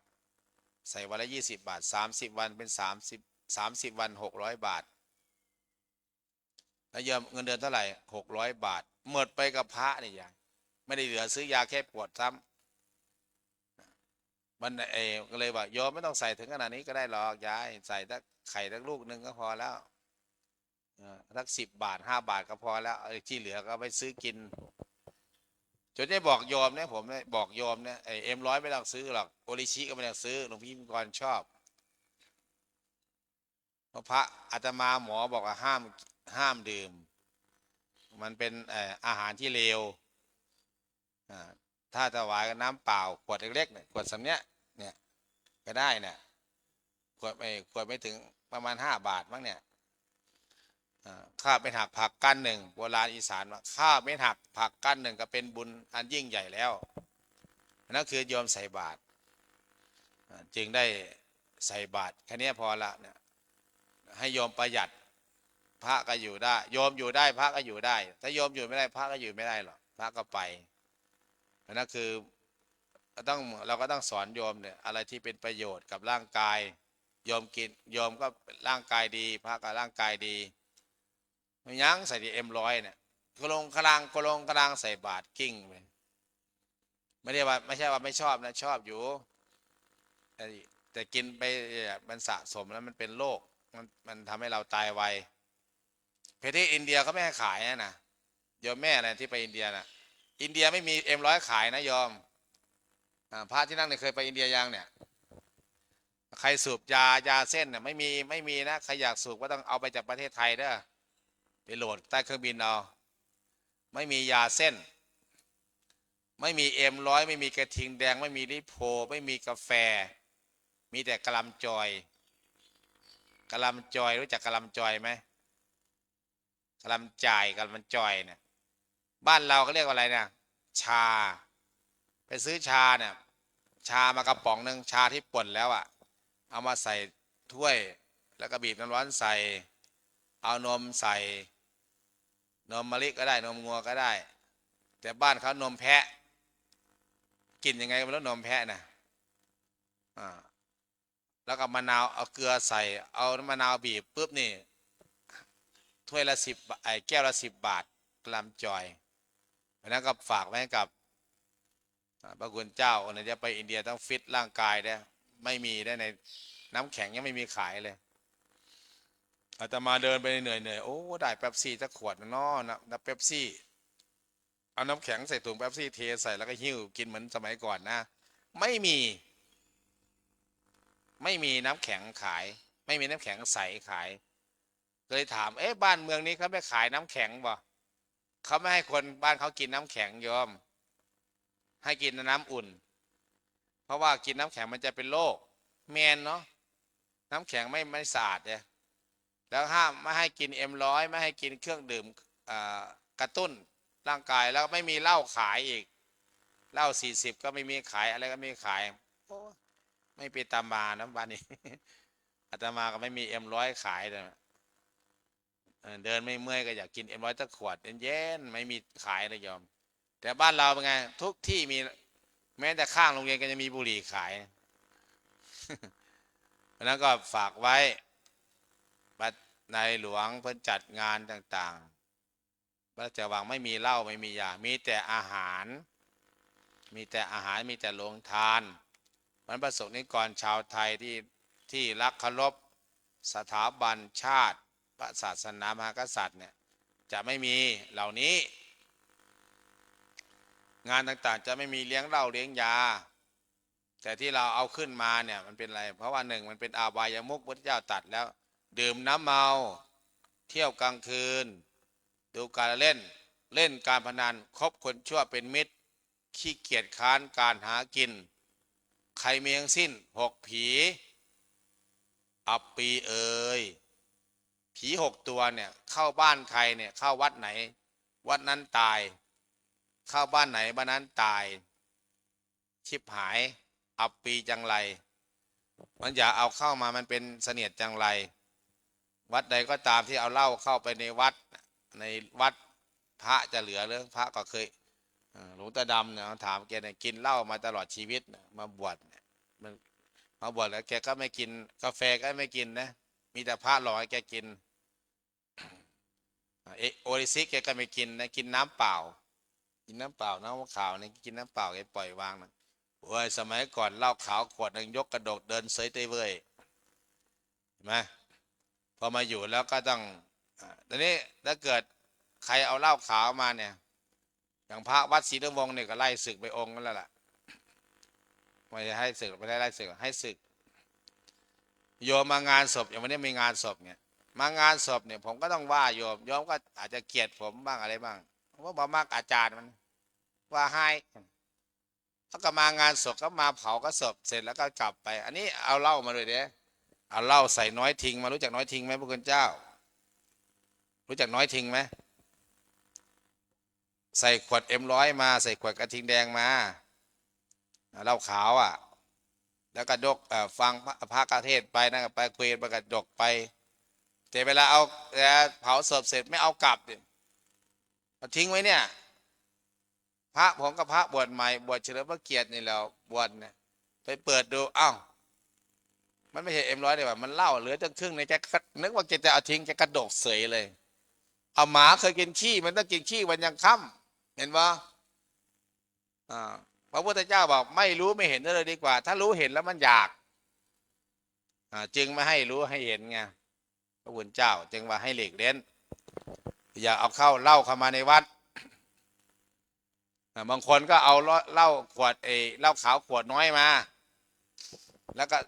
ใส่วันละ20 บาท30 วันเป็น30 วัน600 บาทแล้วยอมเงินเดือนเท่าไหร่600 บาทหมดไปกับพระนี่ยายไม่ได้เหลือซื้อยาแค่ปวดซ้ำมันก็เลยบอกโยมไม่ต้องใส่ถึงขนาดนี้ก็ได้หรอกยายใส่สักไข่สักลูกนึงก็พอแล้วสัก10 บาท5 บาทก็พอแล้วที่เหลือก็ไปซื้อกินจนได้บอกโยมเนี่ยผมได้บอกโยมเนี่ยM100ไม่ต้องซื้อหรอกโอริชิก็ไม่ต้องซื้อหลวงพี่มิกรชอบเพราะพระอาตมาหมอบอกว่าห้ามดื่มมันเป็นอาหารที่เลวถ้าถวายน้ำเปล่าขวดเล็กๆเนี่ยขวดสำเนี้ยเนี่ยก็ได้เนี่ยขวดไม่ถึงประมาณ5 บาทมั้งเนี่ยข้าไม่หักผักกั้นหนึ่งโบราณอีสานว่าข้าไม่หักผักกั้นหนึ่งก็เป็นบุญอันยิ่งใหญ่แล้วนั่นคือโยมใส่บาตรจึงได้ใส่บาตรแค่นี้พอละเนี่ยให้โยมประหยัดพระก็อยู่ได้โยมอยู่ได้พระก็อยู่ได้ถ้าโยมอยู่ไม่ได้พระก็อยู่ไม่ได้หรอกพระก็ไปนั่นคือเราก็ต้องสอนโยมเนี่ยอะไรที่เป็นประโยชน์กับร่างกายโยมกินโยมก็ร่างกายดีพระก็ร่างกายดีไม่ยั้งใส่ที่M100เนี่ยกลงกลางใส่บาตรกิ้งไปไม่ได้ว่าไม่ใช่ว่าไม่ชอบนะชอบอยู่แต่กินไปมันสะสมแล้วมันเป็นโรคมันทำให้เราตายไวประเทศอินเดียเขาไม่ให้ขายนะโยมแม่อะไรที่ไปอินเดียนะอินเดียไม่มีM100ขายนะโยมพระที่นั่งเนี่ยเคยไปอินเดียยังเนี่ยใครสูบยาเส้นเนี่ยไม่มีนะใครอยากสูบก็ต้องเอาไปจากประเทศไทยเด้อไปโหลดใต้เครื่องบินเอาไม่มียาเส้นไม่มีM100ไม่มีกระทิงแดงไม่มีลิโพไม่มีกาแฟมีแต่กะลำจอย กะลำจอยรู้จักกะลำจอยไหมกะลำจ่ายกะลำจอยเนี่ยบ้านเราก็เรียกว่าอะไรเนี่ยชาไปซื้อชาเนี่ยชามากระป๋องหนึ่งชาที่ป่นแล้วอ่ะเอามาใส่ถ้วยแล้วก็บีบน้ำร้อนใส่เอานมใส่นมมะลิก็ได้นมงัวก็ได้แต่บ้านเขานมแพะกินยังไงไม่รู้นมแพะนะแล้วก็มะนาวเอาเกลือใส่เอามะนาวบีบปุ๊บนี่ถ้วยละ10 บาทแก้วละ10 บาทกะลำจอยเพราะนั้นก็ฝากไว้กับพระคุณเจ้าเนี่ยจะไปอินเดียต้องฟิตร่างกายได้ไม่มีได้ในน้ำแข็งยังไม่มีขายเลยอาตมาเดินไปเหนื่อยโอ้ได้เป๊ปซี่สักขวดนึงเนาะนะเป๊ปซี่เอาน้ำแข็งใส่ถุงเป๊ปซี่เทใส่แล้วก็หิ้วกินเหมือนสมัยก่อนนะไม่มีน้ำแข็งขายไม่มีน้ำแข็งใสขายเลยถามบ้านเมืองนี้เขาไม่ขายน้ำแข็งบ่เขาไม่ให้คนบ้านเขากินน้ำแข็งยอมให้กินน้ำอุ่นเพราะว่ากินน้ำแข็งมันจะเป็นโรคแมนเนาะน้ำแข็งไม่สะอาดเนี่ยแล้วห้ามไม่ให้กินM100ไม่ให้กินเครื่องดื่มกระตุ้นร่างกายแล้วไม่มีเหล้าขายอีกเหล้า40ก็ไม่มีขายอะไรก็ไม่ขายโอ้ไม่เป็นตามมานะบ้านนี้ อาตมาก็ไม่มีM100ขายเลยเดินไม่เมื่อยก็อยากกินM100ตะขวดเย็นๆไม่มีขายเลยยอมแต่บ้านเราเป็นไงทุกที่มีแม้แต่ข้างโรงเรียนก็จะมีบุหรี่ขาย เพราะนั้นก็ฝากไว้บัดในหลวงเพิ่นจัดงานต่างๆพระราชวังไม่มีเหล้าไม่มียามีแต่อาหารมีแต่โรงทานมันประสงค์นิกรชาวไทยที่รักเคารพสถาบันชาติพระศาสนามหากษัตริย์เนี่ยจะไม่มีเหล่านี้งานต่างๆจะไม่มีเลี้ยงเหล้าเลี้ยงยาแต่ที่เราเอาขึ้นมาเนี่ยมันเป็นอะไรเพราะว่าหนึ่งมันเป็นอาบายมุขพุทธเจ้าตรัสแล้วดื่มน้ำเมาเที่ยวกลางคืนดูการเล่นการพนันคบคนชั่วเป็นมิตรขี้เกียจค้านการหากินใครมีทั้งสิ้น6 ผีอัปปีผี6 ตัวเนี่ยเข้าบ้านใครเนี่ยเข้าวัดไหนวัดนั้นตายเข้าบ้านไหนบ้านนั้นตายชิบหายอับปีจังไรมันอย่าเอาเข้ามามันเป็นเสนียดจังไรวัดใดก็ตามที่เอาเหล้าเข้าไปในวัดพระจะเหลือหรือพระก็เคยหลวงตาดำเนี่ยถามแกเนี่ยกินเหล้ามาตลอดชีวิตมาบวชมันมาบวชแล้วแกก็ไม่กินกาแฟก็ไม่กินนะมีแต่พระหล่อให้แกกินโอริซิกแกก็ไม่กินนะกินน้ำเปล่าน้ำขาวนี่กินน้ำเปล่าแกปล่อยวางนะโอ้ยสมัยก่อนเหล้าขาวขวดหนึ่งยกกระดกเดินเสยเตยเว้ยเห็นไหมพอมาอยู่แล้วก็ต้องตอนนี้ถ้าเกิดใครเอาเหล้าขาวมาเนี่ยอย่างพระวัดศรีนวงศ์เนี่ยก็ไล่ศึกไปองค์นั่นแหละไม่ได้ให้ศึกไม่ได้ไล่ศึกให้ศึกโยมมางานศพอย่างวันนี้มีงานศพเนี่ยมางานศพเนี่ยผมก็ต้องว่าโยมก็อาจจะเกลียดผมบ้างอะไรบ้างว่าบ่มักอาจารย์มันว่าให้แล้วก็มางานศพก็มาเผาก็ศพเสร็จแล้วก็กลับไปอันนี้เอาเหล้ามาเลยเด้เอาเหล้าใส่น้อยทิ้งมารู้จักน้อยทิ้งไหมพระคุณเจ้ารู้จักน้อยทิ้งไหมใส่ขวดM100มาใส่ขวดกระทิงแดงมาเหล้าขาวแล้วก็ดกฟังพระกเทศไปนะไปคุยไปกระดกไปแต่เวลาเอาเผาศพเสร็จไม่เอากลับทิ้งไว้เนี่ยพระผมกับพระบวชใหม่บวชเฉลิมพระเกียรตินี่แล้วบวชเนี่ยไปเปิดดูอ้าวมันไม่ใช่M100เลยว่ามันเหล้าเหลือจนครึ่งในแกนึกว่าแกจะเอาทิ้งแกกระดกเสยเลยเอาหมาเคยกินขี้มันต้องกินขี้วันยังค่ำเห็นปะพระพุทธเจ้าบอกไม่รู้ไม่เห็นเลยดีกว่าถ้ารู้เห็นแล้วมันอยากจึงไม่ให้รู้ให้เห็นไงพระพุทธเจ้าจึงว่าให้หลีกเล่นอย่าเอาเหล้าเข้ามาในวัดบางคนก็เอาเหล้าขวดเหล้าขาวขวดน้อยมาแล้วก็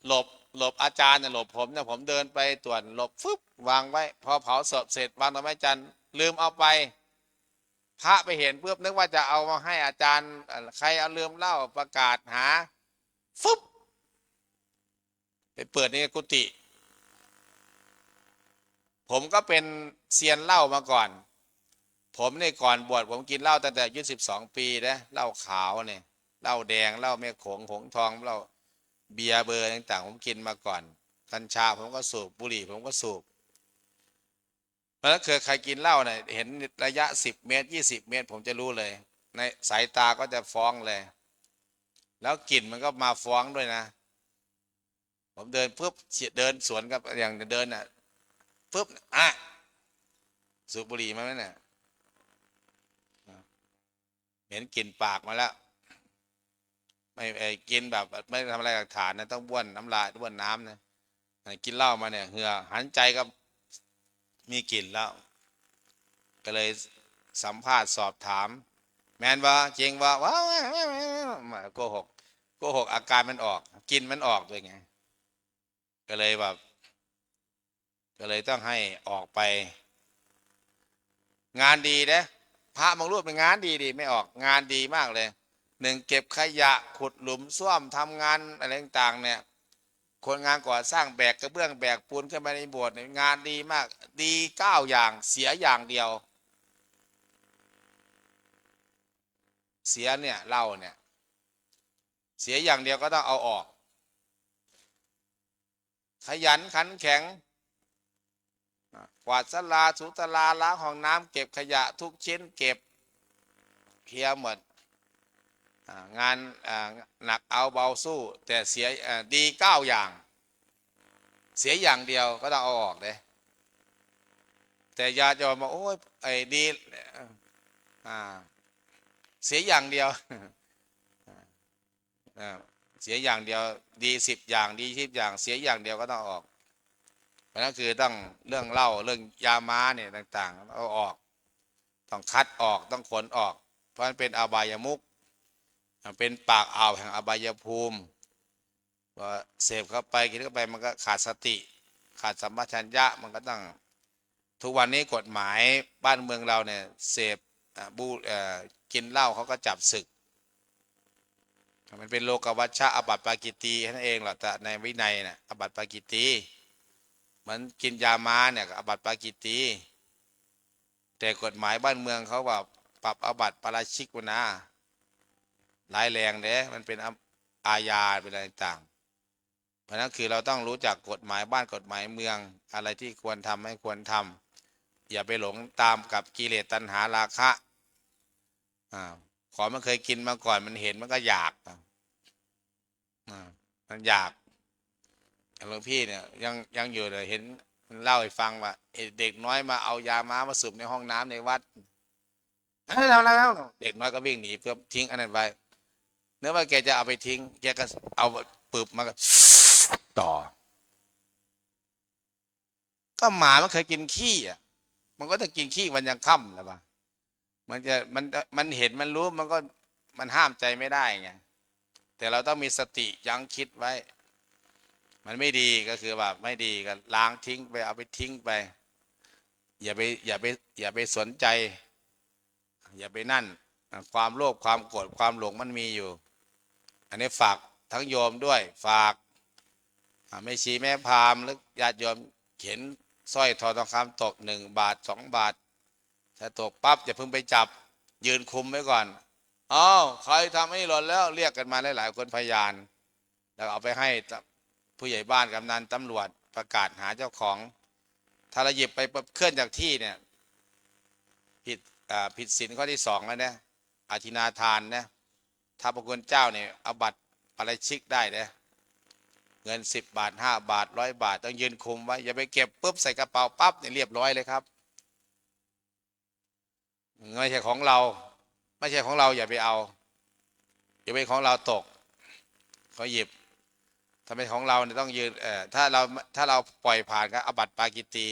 หลบอาจารย์หลบผมผมเดินไปตรวจหลบฟึบวางไว้พอเผาศพเสร็จวางดอกไม้จันทร์ลืมเอาไปพระไปเห็นเพื่อนึกว่าจะเอามาให้อาจารย์ใครเอาลืมเหล้าประกาศหาฟึบไปเปิดในกุฏิ ผมก็เป็นเซียนเหล้ามาก่อน ผมนี่ก่อนบวชผมกินเหล้าตั้งแต่อายุ12 ปีนะเหล้าขาวเนี่ยเหล้าแดงเหล้าแม่โขงหงทองเหล้าเบียร์เบอร์ต่างๆผมกินมาก่อนกัญชาผมก็สูบบุหรี่ผมก็สูบเพราะฉะนั้นเคยใครกินเหล้าเนี่ยเห็นระยะ10 เมตร20 เมตรผมจะรู้เลยในสายตาก็จะฟ้องเลยแล้วกลิ่นมันก็มาฟ้องด้วยนะผมเดินปุ๊บเดินสวนกับอย่างเดินน่ะปุ๊บสูบบุหรี่มาไหมเนี่ยเห็นกลิ่นปากมาแล้วไม่กินแบบไม่ทำอะไรกับฐานนะต้องบ้วนน้ำลายบ้วนน้ำนะกินเหล้ามาเนี่ยเหงื่อหันใจก็มีกลิ่นแล้วก็เลยสัมภาษณ์สอบถามแมนว่าจริงว่าว้าวโกหกอาการมันออกกลิ่นมันออกด้วยไงก็เลยแบบก็เลยต้องให้ออกไปงานดีนะพระบางรูปเป็นงานดีไม่ออกงานดีมากเลยหนึ่งเก็บขยะขุดหลุมซ่วมทำงานอะไรต่างๆเนี่ยคนงานก่อสร้างแบกกระเบื้องแบกปูนขึ้นมาในโบสถ์งานดีมากดี9 อย่างเสียอย่างเดียวเสียเนี่ยเหล้าเนี่ยเสียอย่างเดียวก็ต้องเอาออกขยันขันแข็งกวาดศาลาถูศาลาล้างห้องน้ำเก็บขยะทุกชิ้นเก็บเคลียร์หมดงานหนักเอาเบาสู้แต่เสียดี9 อย่างเสียอย่างเดียวก็ต้องเอาออกเลยแต่ญาติโยมบอกโอ้ยไอ้ดีเสียอย่างเดียวเสียอย่างเดียวดี10 อย่างดี10 อย่างเสียอย่างเดียวก็ต้องออกเพราะนั้นคือต้องเรื่องเหล้าเรื่องยาม้าเนี่ยต่างๆเอาออกต้องคัดออกต้องขนออกเพราะมันเป็นอบายมุขเป็นปากอ่าวแห่งอบายภูมิว่าเสพเข้าไปกินเข้าไปมันก็ขาดสติขาดสัมปชัญญะมันก็ต้องทุกวันนี้กฎหมายบ้านเมืองเราเนี่ยเสพกินเหล้าเขาก็จับศึกมันเป็นโลกวัชชะอบัติปาจิตตีนั่นเองหรอกแต่ในวินัยน่ะอบัติปาจิตตีมันกินยาม้าเนี่ยอบัติปาจิตตีแต่กฎหมายบ้านเมืองเขาว่าปรับอบัติปาราชิกนะร้ายแรงเด้มันเป็นอาญาเป็นอะไรต่างเพราะนั้นคือเราต้องรู้จักกฎหมายบ้านกฎหมายเมืองอะไรที่ควรทำไม่ควรทำอย่าไปหลงตามกับกิเลสตัณหาราคะของมันเคยกินมาก่อนมันเห็นมันก็อยากมันอยากหลวงพี่เนี่ยยังอยู่เลยเห็นมันเล่าให้ฟังว่าเด็กน้อยมาเอายาม้ามาสูบในห้องน้ำในวัดแล้วเด็กน้อยก็วิ่งหนีเพื่อทิ้งอันนั้นไว้เนื่องว่าแกจะเอาไปทิ้งแกก็เอาปึบมาก็ต่อก็หมามันเคยกินขี้มันก็จะกินขี้วันยังค่ำแล้วป่ะมันเห็นมันรู้มันห้ามใจไม่ได้ไงแต่เราต้องมีสติยั้งคิดไว้มันไม่ดีก็คือแบบไม่ดีก็ล้างทิ้งไปเอาไปทิ้งไปอย่าไปสนใจอย่าไปนั่นความโลภความโกรธความหลงมันมีอยู่อันนี้ฝากทั้งโยมด้วยฝากไม่ชีแม่พราหมณ์หรือญาติโยมเห็นสร้อยทองคำตก1 บาท2 บาทถ้าตกปั๊บอย่าเพิ่งไปจับยืนคุมไว้ก่อนใครทำให้หล่นแล้วเรียกกันมาหลายๆคนพยานแล้วเอาไปให้ผู้ใหญ่บ้านกำนันตำรวจประกาศหาเจ้าของถ้าเราหยิบไปเคลื่อนจากที่เนี่ยผิดศีลข้อที่2แล้วนะอาทินาทานนะถ้าพระคุณเจ้าเนี่ยเอาบัตรปาราชิกได้นะเงิน10 บาท5 บาท100 บาทต้องยืนคุมไว้อย่าไปเก็บปุ๊บใส่กระเป๋าปั๊บเนี่ยเรียบร้อยเลยครับไม่ใช่ของเราอย่าไปเอาอย่าไปของเราตกเขาหยิบถ้าเป็นของเราเนี่ยต้องยืนถ้าเราปล่อยผ่านก็อบัติปาจิตตี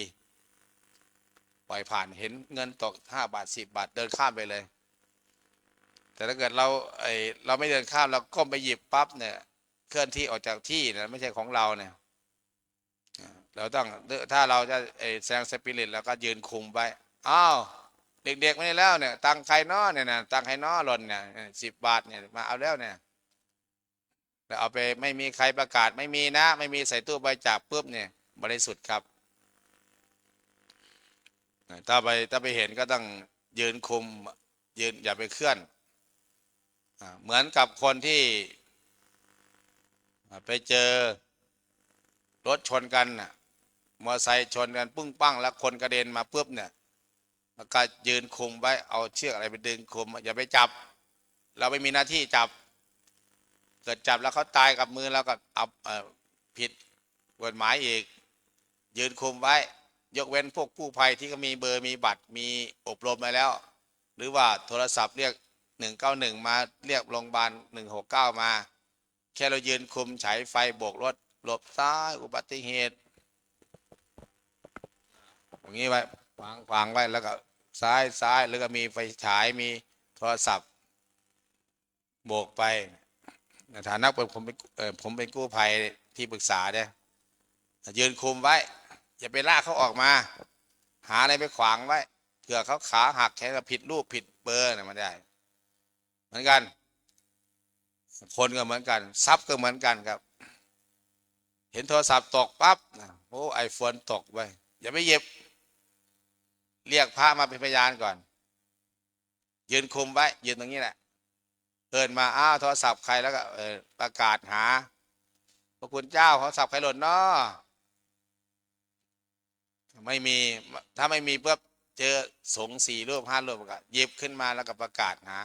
ปล่อยผ่านเห็นเงินตก5 บาท10 บาทเดินข้ามไปเลยแต่ถ้าเกิดเราไม่เดินข้ามเราก้มไปหยิบปั๊บเนี่ยเคลื่อนที่ออกจากที่นะไม่ใช่ของเราเนี่ยเราต้องถ้าเราจะแสดงสปิริตแล้วก็ยืนคุมไว้เด็กๆไม่ได้แล้วเนี่ยตังใครน้อเนี่ยนะตังใครน้อหล่นเนี่ย10 บาทเนี่ยมาเอาแล้วเนี่ยแล้วเอาไปไม่มีใครประกาศไม่มีนะไม่มีใส่ตู้บริจาคปุ๊บเนี่ยบริสุทธิ์ครับ ถ้าไปเห็นก็ต้องยืนคุมยืนอย่าไปเคลื่อนเหมือนกับคนที่ไปเจอรถชนกันน่ะมอเตอร์ไซค์ชนกันปึ้งปั้งแล้วคนกระเด็นมาปุ๊บเนี่ยแล้วก็ยืนคุมไว้เอาเชือกอะไรไปดึงคุมอย่าไปจับเราไม่มีหน้าที่จับเกิดจับแล้วเขาตายกับมือแล้วก็เอาผิดกฎหมายอีกยืนคุมไว้ยกเว้นพวกกู้ภัยที่ก็มีเบอร์มีบัตรมีอบรมมาแล้วหรือว่าโทรศัพท์เรียก191มาเรียกโรงพยาบาล169มาแค่เรายืนคุมฉายไฟโบกรถหลบซ้ายอุบัติเหตุอย่างนี้ไว้ขวางไว้แล้วก็ซ้ายแล้วก็มีไฟฉายมีโทรศัพท์โบกไปในฐานะผมเป็นกู้ภัยที่ปรึกษาเนี่ยยืนคุมไว้อย่าไปลากเขาออกมาหาอะไรไปขวางไว้เผื่อเขาขาหักแค่ผิดรูปผิดเบอร์เนี่ยมันได้เหมือนกันคนก็เหมือนกันทรัพย์ก็เหมือนกันครับเห็นโทรศัพท์ตกปั๊บโอ้ไอโฟนตกไปอย่าไปหยิบเรียกพระมาเป็นพยานก่อนยืนคุมไว้ยืนตรงนี้แหละเอินมาอ้าวโทรศัพท์ใครแล้วก็ประกาศหาพระคุณเจ้าโทรศัพท์ใครหล่นเนาะไม่มีถ้าไม่มีเพื่อเจอสงฆ์4 รูป 5 รูปก็หยิบขึ้นมาแล้วก็ประกาศหา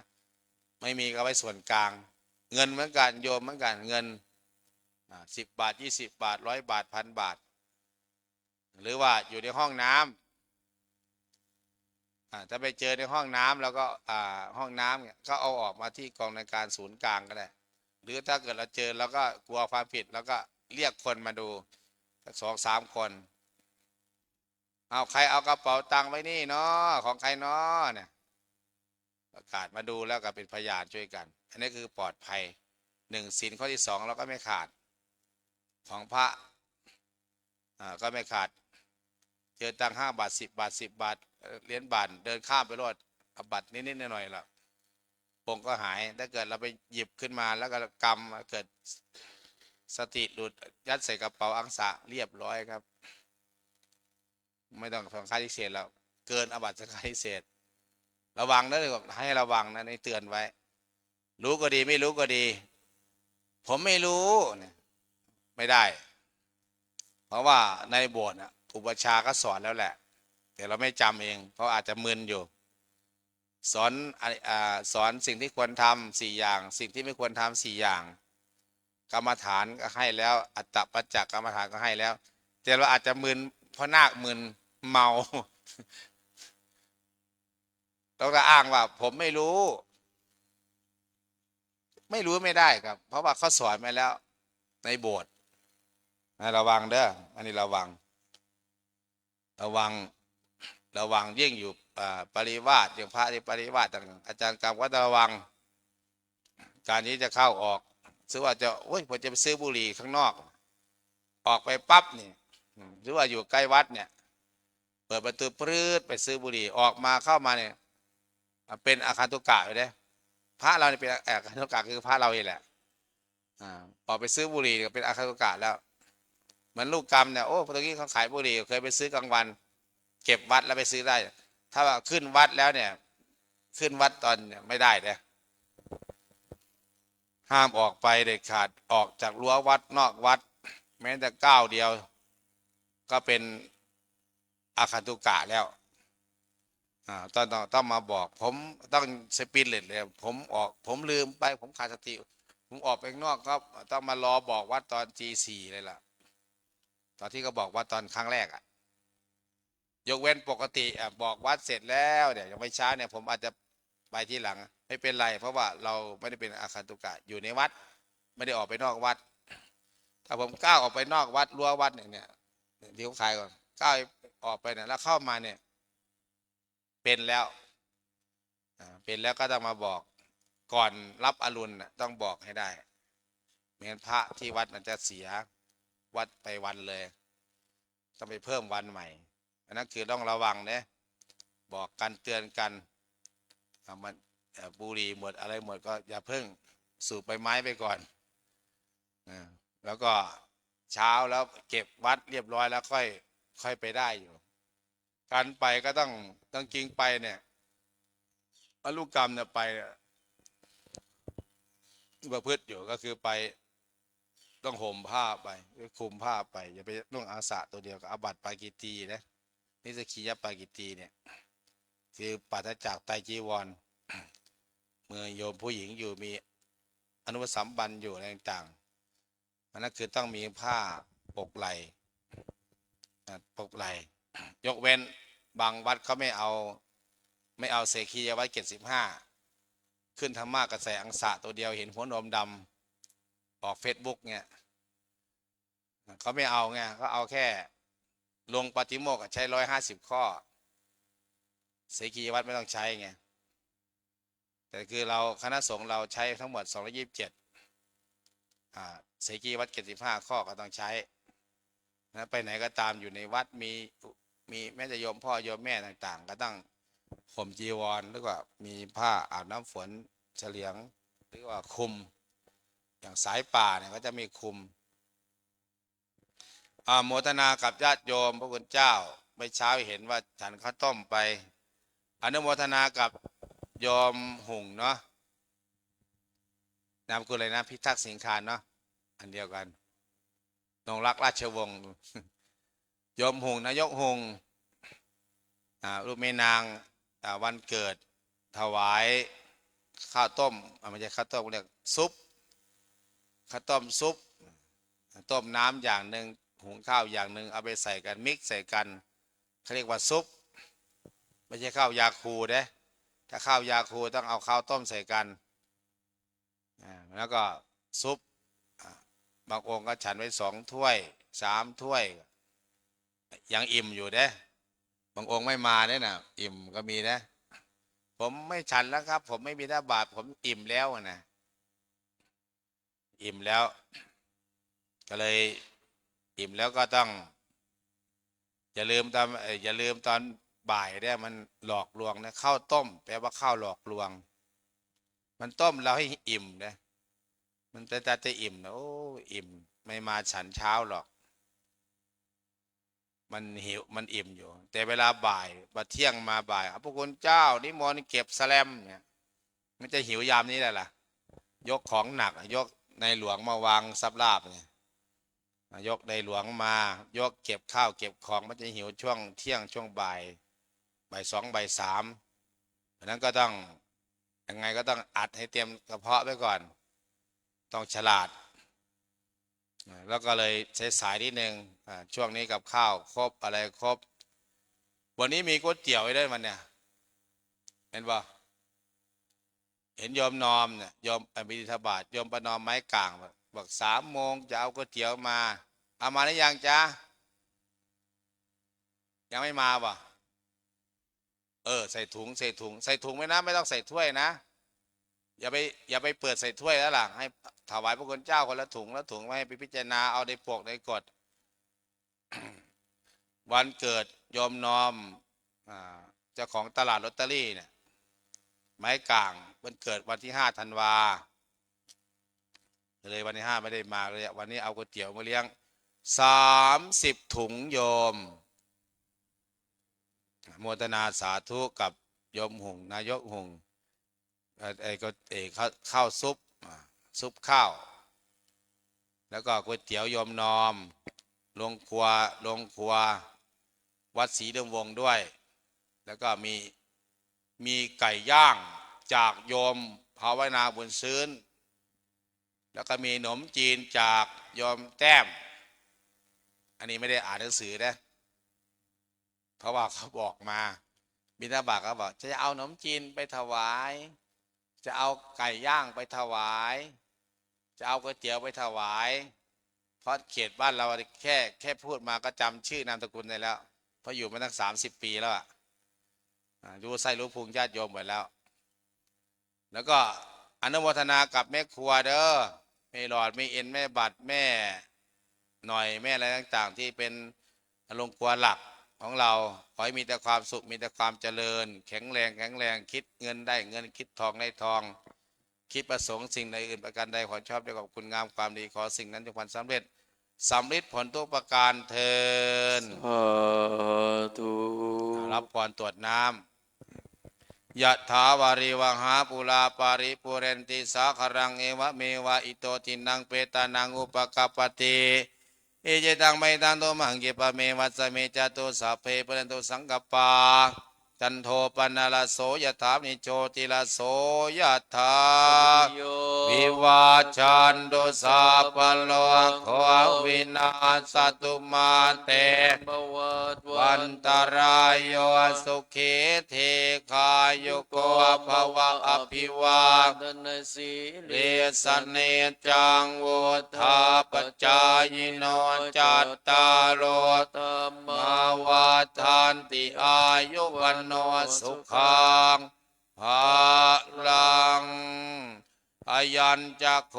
ไม่มีก็ไว้ส่วนกลางเงินเหมือนกันโยมเหมือนกันเงิน10 บาท20 บาท100 บาท1,000 บาทหรือว่าอยู่ในห้องน้ำถ้าไปเจอในห้องน้ำแล้วก็ห้องน้ำเนี่ยก็เอาออกมาที่กองในการศูนย์กลางก็ได้หรือถ้าเกิดเราเจอแล้วก็กลัวความผิดแล้วก็เรียกคนมาดูสัก2-3 คนเอาใครเอากระเป๋าตังค์ไว้นี่เนาะของใครเนาะเนี่ยประกาศมาดูแล้วก็เป็นพยานช่วยกันอันนี้คือปลอดภัยศีลข้อที่2เราก็ไม่ขาดของพระก็ไม่ขาดเจอตังค์5 บาท10 บาท10 บาทเหรียญบาทเดินข้ามไปรอดเอาบัตรนิดๆหน่อยๆละปงก็หายถ้าเกิดเราไปหยิบขึ้นมาแล้วก็กำเกิดสติหลุดยัดใส่กระเป๋าอังสะเรียบร้อยครับไม่ต้องสังฆาทิเศษแล้วเกินอาบัติสังฆาทิเศษระวังนะเลยบอกให้ระวังนะในเตือนไว้รู้ก็ดีไม่รู้ก็ดี ผมไม่รู้เนี่ยไม่ได้เพราะว่าในโบสถ์อุปชฌาย์ก็สอนแล้วแหละแต่เราไม่จำเองเพราะอาจจะมึนอยู่สอนสิ่งที่ควรทำ4 อย่างสิ่งที่ไม่ควรทำ4 อย่างกรรมฐานก็ให้แล้วอัตตปัจจกรรมฐานก็ให้แล้วแต่เราอาจจะมึนเพราะนาคมึนเมาเราก็อ้างว่าผมไม่รู้ไม่ได้ครับเพราะว่าเขาสอนมาแล้วในโบสถ์ระวังเด้ออันนี้ระวังยิ่งอยู่ปริวาสอย่างพระที่ปริวาสต่างอาจารย์กรรมก็ระวังการที่จะเข้าออกซื้อว่าจะผมจะไปซื้อบุหรี่ข้างนอกออกไปปั๊บนี่หรือว่าอยู่ใกล้วัดเนี่ยเปิดประตูปรื้ดไปซื้อบุหรี่ออกมาเข้ามาเนี่ยเป็นอาคันตุกะอยู่เด้พระเราเนี่ยเป็นอาคันตุกะคือพระเราเองแหละออกไปซื้อบุหรี่ก็เป็นอาคันตุกะแล้วเหมือนลูกกรรมเนี่ยโอ้ตรงนี้เขาขายบุหรี่เคยไปซื้อกลางวันเก็บวัดแล้วไปซื้อได้ถ้าว่าขึ้นวัดแล้วเนี่ยขึ้นวัดตอนเนี่ยไม่ได้เลยห้ามออกไปเด็ดขาดออกจากรั้ววัดนอกวัดแม้แต่ก้าวเดียวก็เป็นอาคันตุกะแล้วต้องมาบอกผมต้องสปิริตเลยผมลืมไปผมขาดสติผมออกไปข้างนอกก็ต้องมารอบอกวัดตอนG4เลยล่ะตอนที่เขาบอกวัดตอนครั้งแรกยกเว้นปกติบอกวัดเสร็จแล้วเดี๋ยวยังไม่ช้าเนี่ยผมอาจจะไปที่หลังไม่เป็นไรเพราะว่าเราไม่ได้เป็นอาคันตุกะอยู่ในวัดไม่ได้ออกไปนอกวัดถ้าผมก้าวออกไปนอกวัดรั้ววัดเนี่ยที่เขาขายก่อนก้าวออกไปเนี่ยแล้วเข้ามาเนี่ยเป็นแล้วก็ต้องมาบอกก่อนรับอรุณต้องบอกให้ได้ไม่งั้นพระที่วัดมันจะเสียวัดไปวันเลยต้องไปเพิ่มวันใหม่อันนั้นคือต้องระวังเนี่ยบอกกันเตือนกันมันบุหรี่หมดอะไรหมดก็อย่าเพิ่งสูบใบไม้ไปก่อนแล้วก็เช้าแล้วเก็บวัดเรียบร้อยแล้วค่อยไปได้อยู่ การไปก็ต้องจริงไปเนี่ยบรรลุกรรมเนี่ยไปประพฤติอยู่ก็คือไปต้องห่มผ้าไปหรือคลุมผ้าไปอย่าไปนุ่งอาสาตัวเดียวกับอาบัติปาจิตตีนะนิสกียปาจิตตีเนี่ยคือปราศจากไตรจีวรเมื่อโยมผู้หญิงอยู่มีอนุปสัมบันอยู่อะไรต่างๆมันนั่นคือต้องมีผ้าปกไหล่ปกไหล่ยกเว้นบางวัดเขาไม่เอาเสขียวัด75ขึ้นธรรมะกระแสอังสะตัวเดียวเห็นหัวนมดำออกเฟซบุ๊กเนี่ยเขาไม่เอาไงเขาเอาแค่ลงปาฏิโมกข์ใช้150 ข้อเสขียวัดไม่ต้องใช้ไงแต่คือเราคณะสงฆ์เราใช้ทั้งหมด227เสขียวัด75 ข้อก็ต้องใช้นะไปไหนก็ตามอยู่ในวัดมีแม้แต่โยมพ่อโยมแม่ต่างๆก็ต้องห่มจีวรหรือว่ามีผ้าอาบน้ำฝนเฉลียงหรือว่าคลุมอย่างสายป่าเนี่ยก็จะมีคลุมโมทนากับญาติโยมพระคุณเจ้าไม่เช้าเห็นว่าฉันข้าวต้มไปอนุโมทนากับโยมหุ่งเนาะนามกุลอะไรนะพิทักษ์สิงคารเนาะอันเดียวกันนงรักราชวงศ์โยมหุ่งนายกหุ่งลูกแม่นางวันเกิดถวายข้าวต้มไม่ใช่ข้าวต้มเรียกซุปข้าวต้มซุปต้มน้ำอย่างหนึ่งหุงข้าวอย่างหนึ่งเอาไปใส่กันมิกใส่กันเขาเรียกว่าซุปไม่ใช่ข้าวยาคูเด้ถ้าข้าวยาคูต้องเอาข้าวต้มใส่กันแล้วก็ซุปบางองค์ก็ฉันไว้2 ถ้วย3 ถ้วยยังอิ่มอยู่เด้บางองค์ไม่มาเนี่ยนะอิ่มก็มีนะผมไม่ฉันแล้วครับผมไม่มีหน้าบาปผมอิ่มแล้วนะอิ่มแล้วก็เลยอิ่มแล้วก็ต้องอย่าลืมตอนบ่ายเนี่ยมันหลอกลวงนะข้าวต้มแปลว่าข้าวหลอกลวงมันต้มเราให้อิ่มนะมันจะอิ่มนะโอ้อิ่มไม่มาฉันเช้าหรอกมันหิวมันอิ่มอยู่แต่เวลาบ่ายเที่ยงมาบ่ายพระคุณเจ้านิมนต์เก็บแสลมเนี่ยมันจะหิวยามนี้แหละล่ะยกของหนักยกในหลวงมาวางซับลาบเนี่ยยกในหลวงมายกเก็บข้าวเก็บของมันจะหิวช่วงเที่ยงช่วงบ่าย2บ่าย3เพราะนั้นก็ต้องยังไงก็ต้องอัดให้เตรียมกระเพาะไว้ก่อนต้องฉลาดแล้วก็เลยใช้สายนิดนึงช่วงนี้กับข้าวครบอะไรครบวันนี้มีก๋วยเตี๋ยวให้ได้มันเนี่ยเห็นป่ะเห็นโยมนอมเนี่ยโยมบิณฑบาตโยมประนอมไม้กลางบอก3 โมงจะเอาก๋วยเตี๋ยวมาเอามาหรือยังจ๊ะยังไม่มาป่ะใส่ถุงไว้นะไม่ต้องใส่ถ้วยนะอย่าไปเปิดใส่ถ้วยแล้วล่ะให้ถวายพระคุณเจ้าคนละถุงแล้วถุงไว้ให้ไปพิจารณาเอาในปกในกฎ วันเกิดโยมนอมเจ้าของตลาดลอตเตอรี่เนี่ยไม้กลางวันเกิดวันที่5 ธันวาเลยวันที่5ไม่ได้มาเลยวันนี้เอาก๋วยเตี๋ยวมาเลี้ยง30 ถุงโยมโมทนาสาธุกับโยมหุ่งนายกหุ่งข้าวซุปข้าวแล้วก็ก๋วยเตี๋ยวโยมนอมลงครัววัดศรีเดิมวงด้วยแล้วก็มีไก่ย่างจากโยมภาวนาบุญซื้นแล้วก็มีขนมจีนจากโยมแต้มอันนี้ไม่ได้อ่านหนังสือนะเพราะว่าเขาบอกมาบิณฑบาตเขาบอกจะเอาขนมจีนไปถวายจะเอาไก่ย่างไปถวายจะเอาก๋วยเตี๋ยวไปถวายเพราะเขตบ้านเราแค่พูดมาก็จำชื่อนามสกุลได้แล้วเพราะอยู่มาตั้ง30 ปีแล้วรู้ไส้รู้พุงญาติโยมหมดแล้วก็อนุโมทนากับแม่ครัวเด้อแม่หลอดแม่เอ็นแม่บัดแม่หน่อยแม่อะไรต่างๆที่เป็นโรงครัวหลักของเราขอให้มีแต่ความสุขมีแต่ความเจริญแข็งแรงคิดเงินได้เงินคิดทองได้ทองคิดประสงค์สิ่งใดอื่นประการใดขอชอบด้วยกับคุณงามความดีขอสิ่งนั้นจงสำเร็จ สำลิดผลทุกประการเทิน สาธุ รับพรตรวจน้ำยะถาวาริวหาปุราปาริปุเรนติสาครังเอวะเมวะอิโตทินังเปตานังอุปกปปติอิเจตังไมตังโตมังเกปะเมวัสสเมจตุสัพเพปะเรนตุสังกปปาจันโทปนะละโสยถานิโชติละโสยถาวิวาชันตุสัพพะโลกขวินาศตุมาเต วันตรายโยสุขีเทคายุโกภวะอภิวาทนาสีเลสเนจังวุธาปจายโนจัตตารโอธรรมาวาทานติอายุวันโนสุขังภาลังอายัญจะโค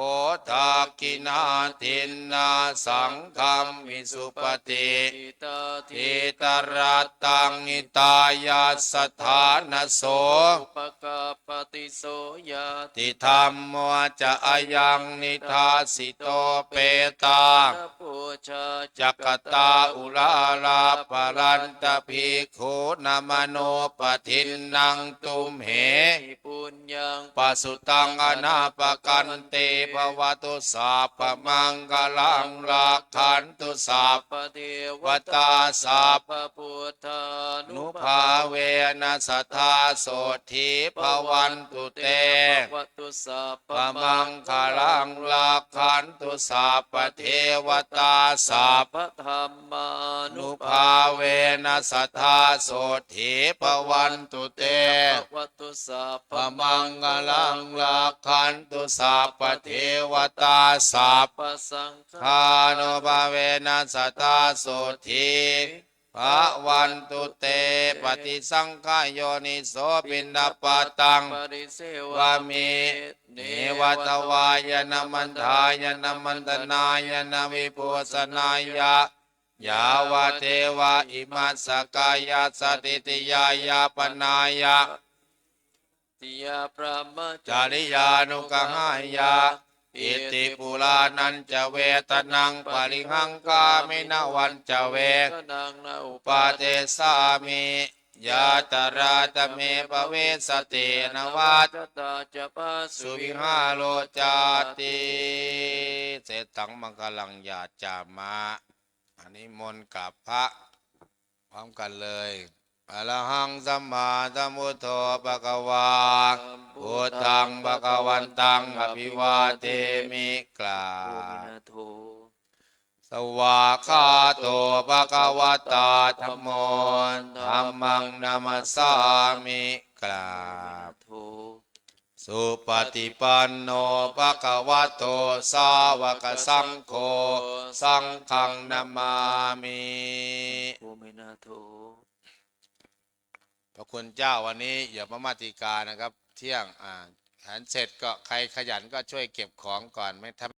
ทากินาทินนาสังฆัมมิสุปฏิทิตรัตตังอิตายาสถานโสปกปติโสยติธรรมโมจะอายังนิทาสิโตเปตาจักตาอุลาลาปรันตภิกขุนามโนปทินนังตุมเหปุญญังปสุตังอนาปกันเตภวตุสัพพมังคลังลักขันตุสัพพเทวตาสัพพพุทธานุภาเวนัสทธาโสธีภวันตุเตวัตุสัพพมังคลังลักขันตุสัพพเทวตาสัพพธรรมานุภาเวนัสทธาโสธีภวันตุเตวัตุสัพพมังคลังลักขันตุสัพพเทวตาสัพพสังฆานุภาเวนัสทธาโสธีภวันตุเตปฏิสังขายโยนิโสปินดาปตังวามิเนวัตวายนมันทายนมันตนายนวิปุสนายะยาวะเทวะอิมัสสกายาสติติยายาปนายะติยาพระมจาริยานุกหายาอิติปุรานันจะเวตนังปริหังกามินาวันจะเวนังนาอุปาเทสามิยาตราตเมปเวสตินวัจตาจะปัสสุวิหาโลจาติเสตังมังคลังยาจามะอันนี้มนต์กับพระพร้อมกันเลยอะระหังสัมมาสัมพุทโธภะคะวาพุทธังภะคะวันตังอภิวาเทมิกล่าวสวากขาโตภะคะวะตาธัมโมธัมมังนามัสสามิกล่าวสุปฏิปันโนภะคะวะโตสาวกสังโฆสังฆังนามามิพระคุณเจ้าวันนี้อย่ามามาติกานะครับเที่ยงอาหารเสร็จก็ใครขยันก็ช่วยเก็บของก่อนไม่ทำ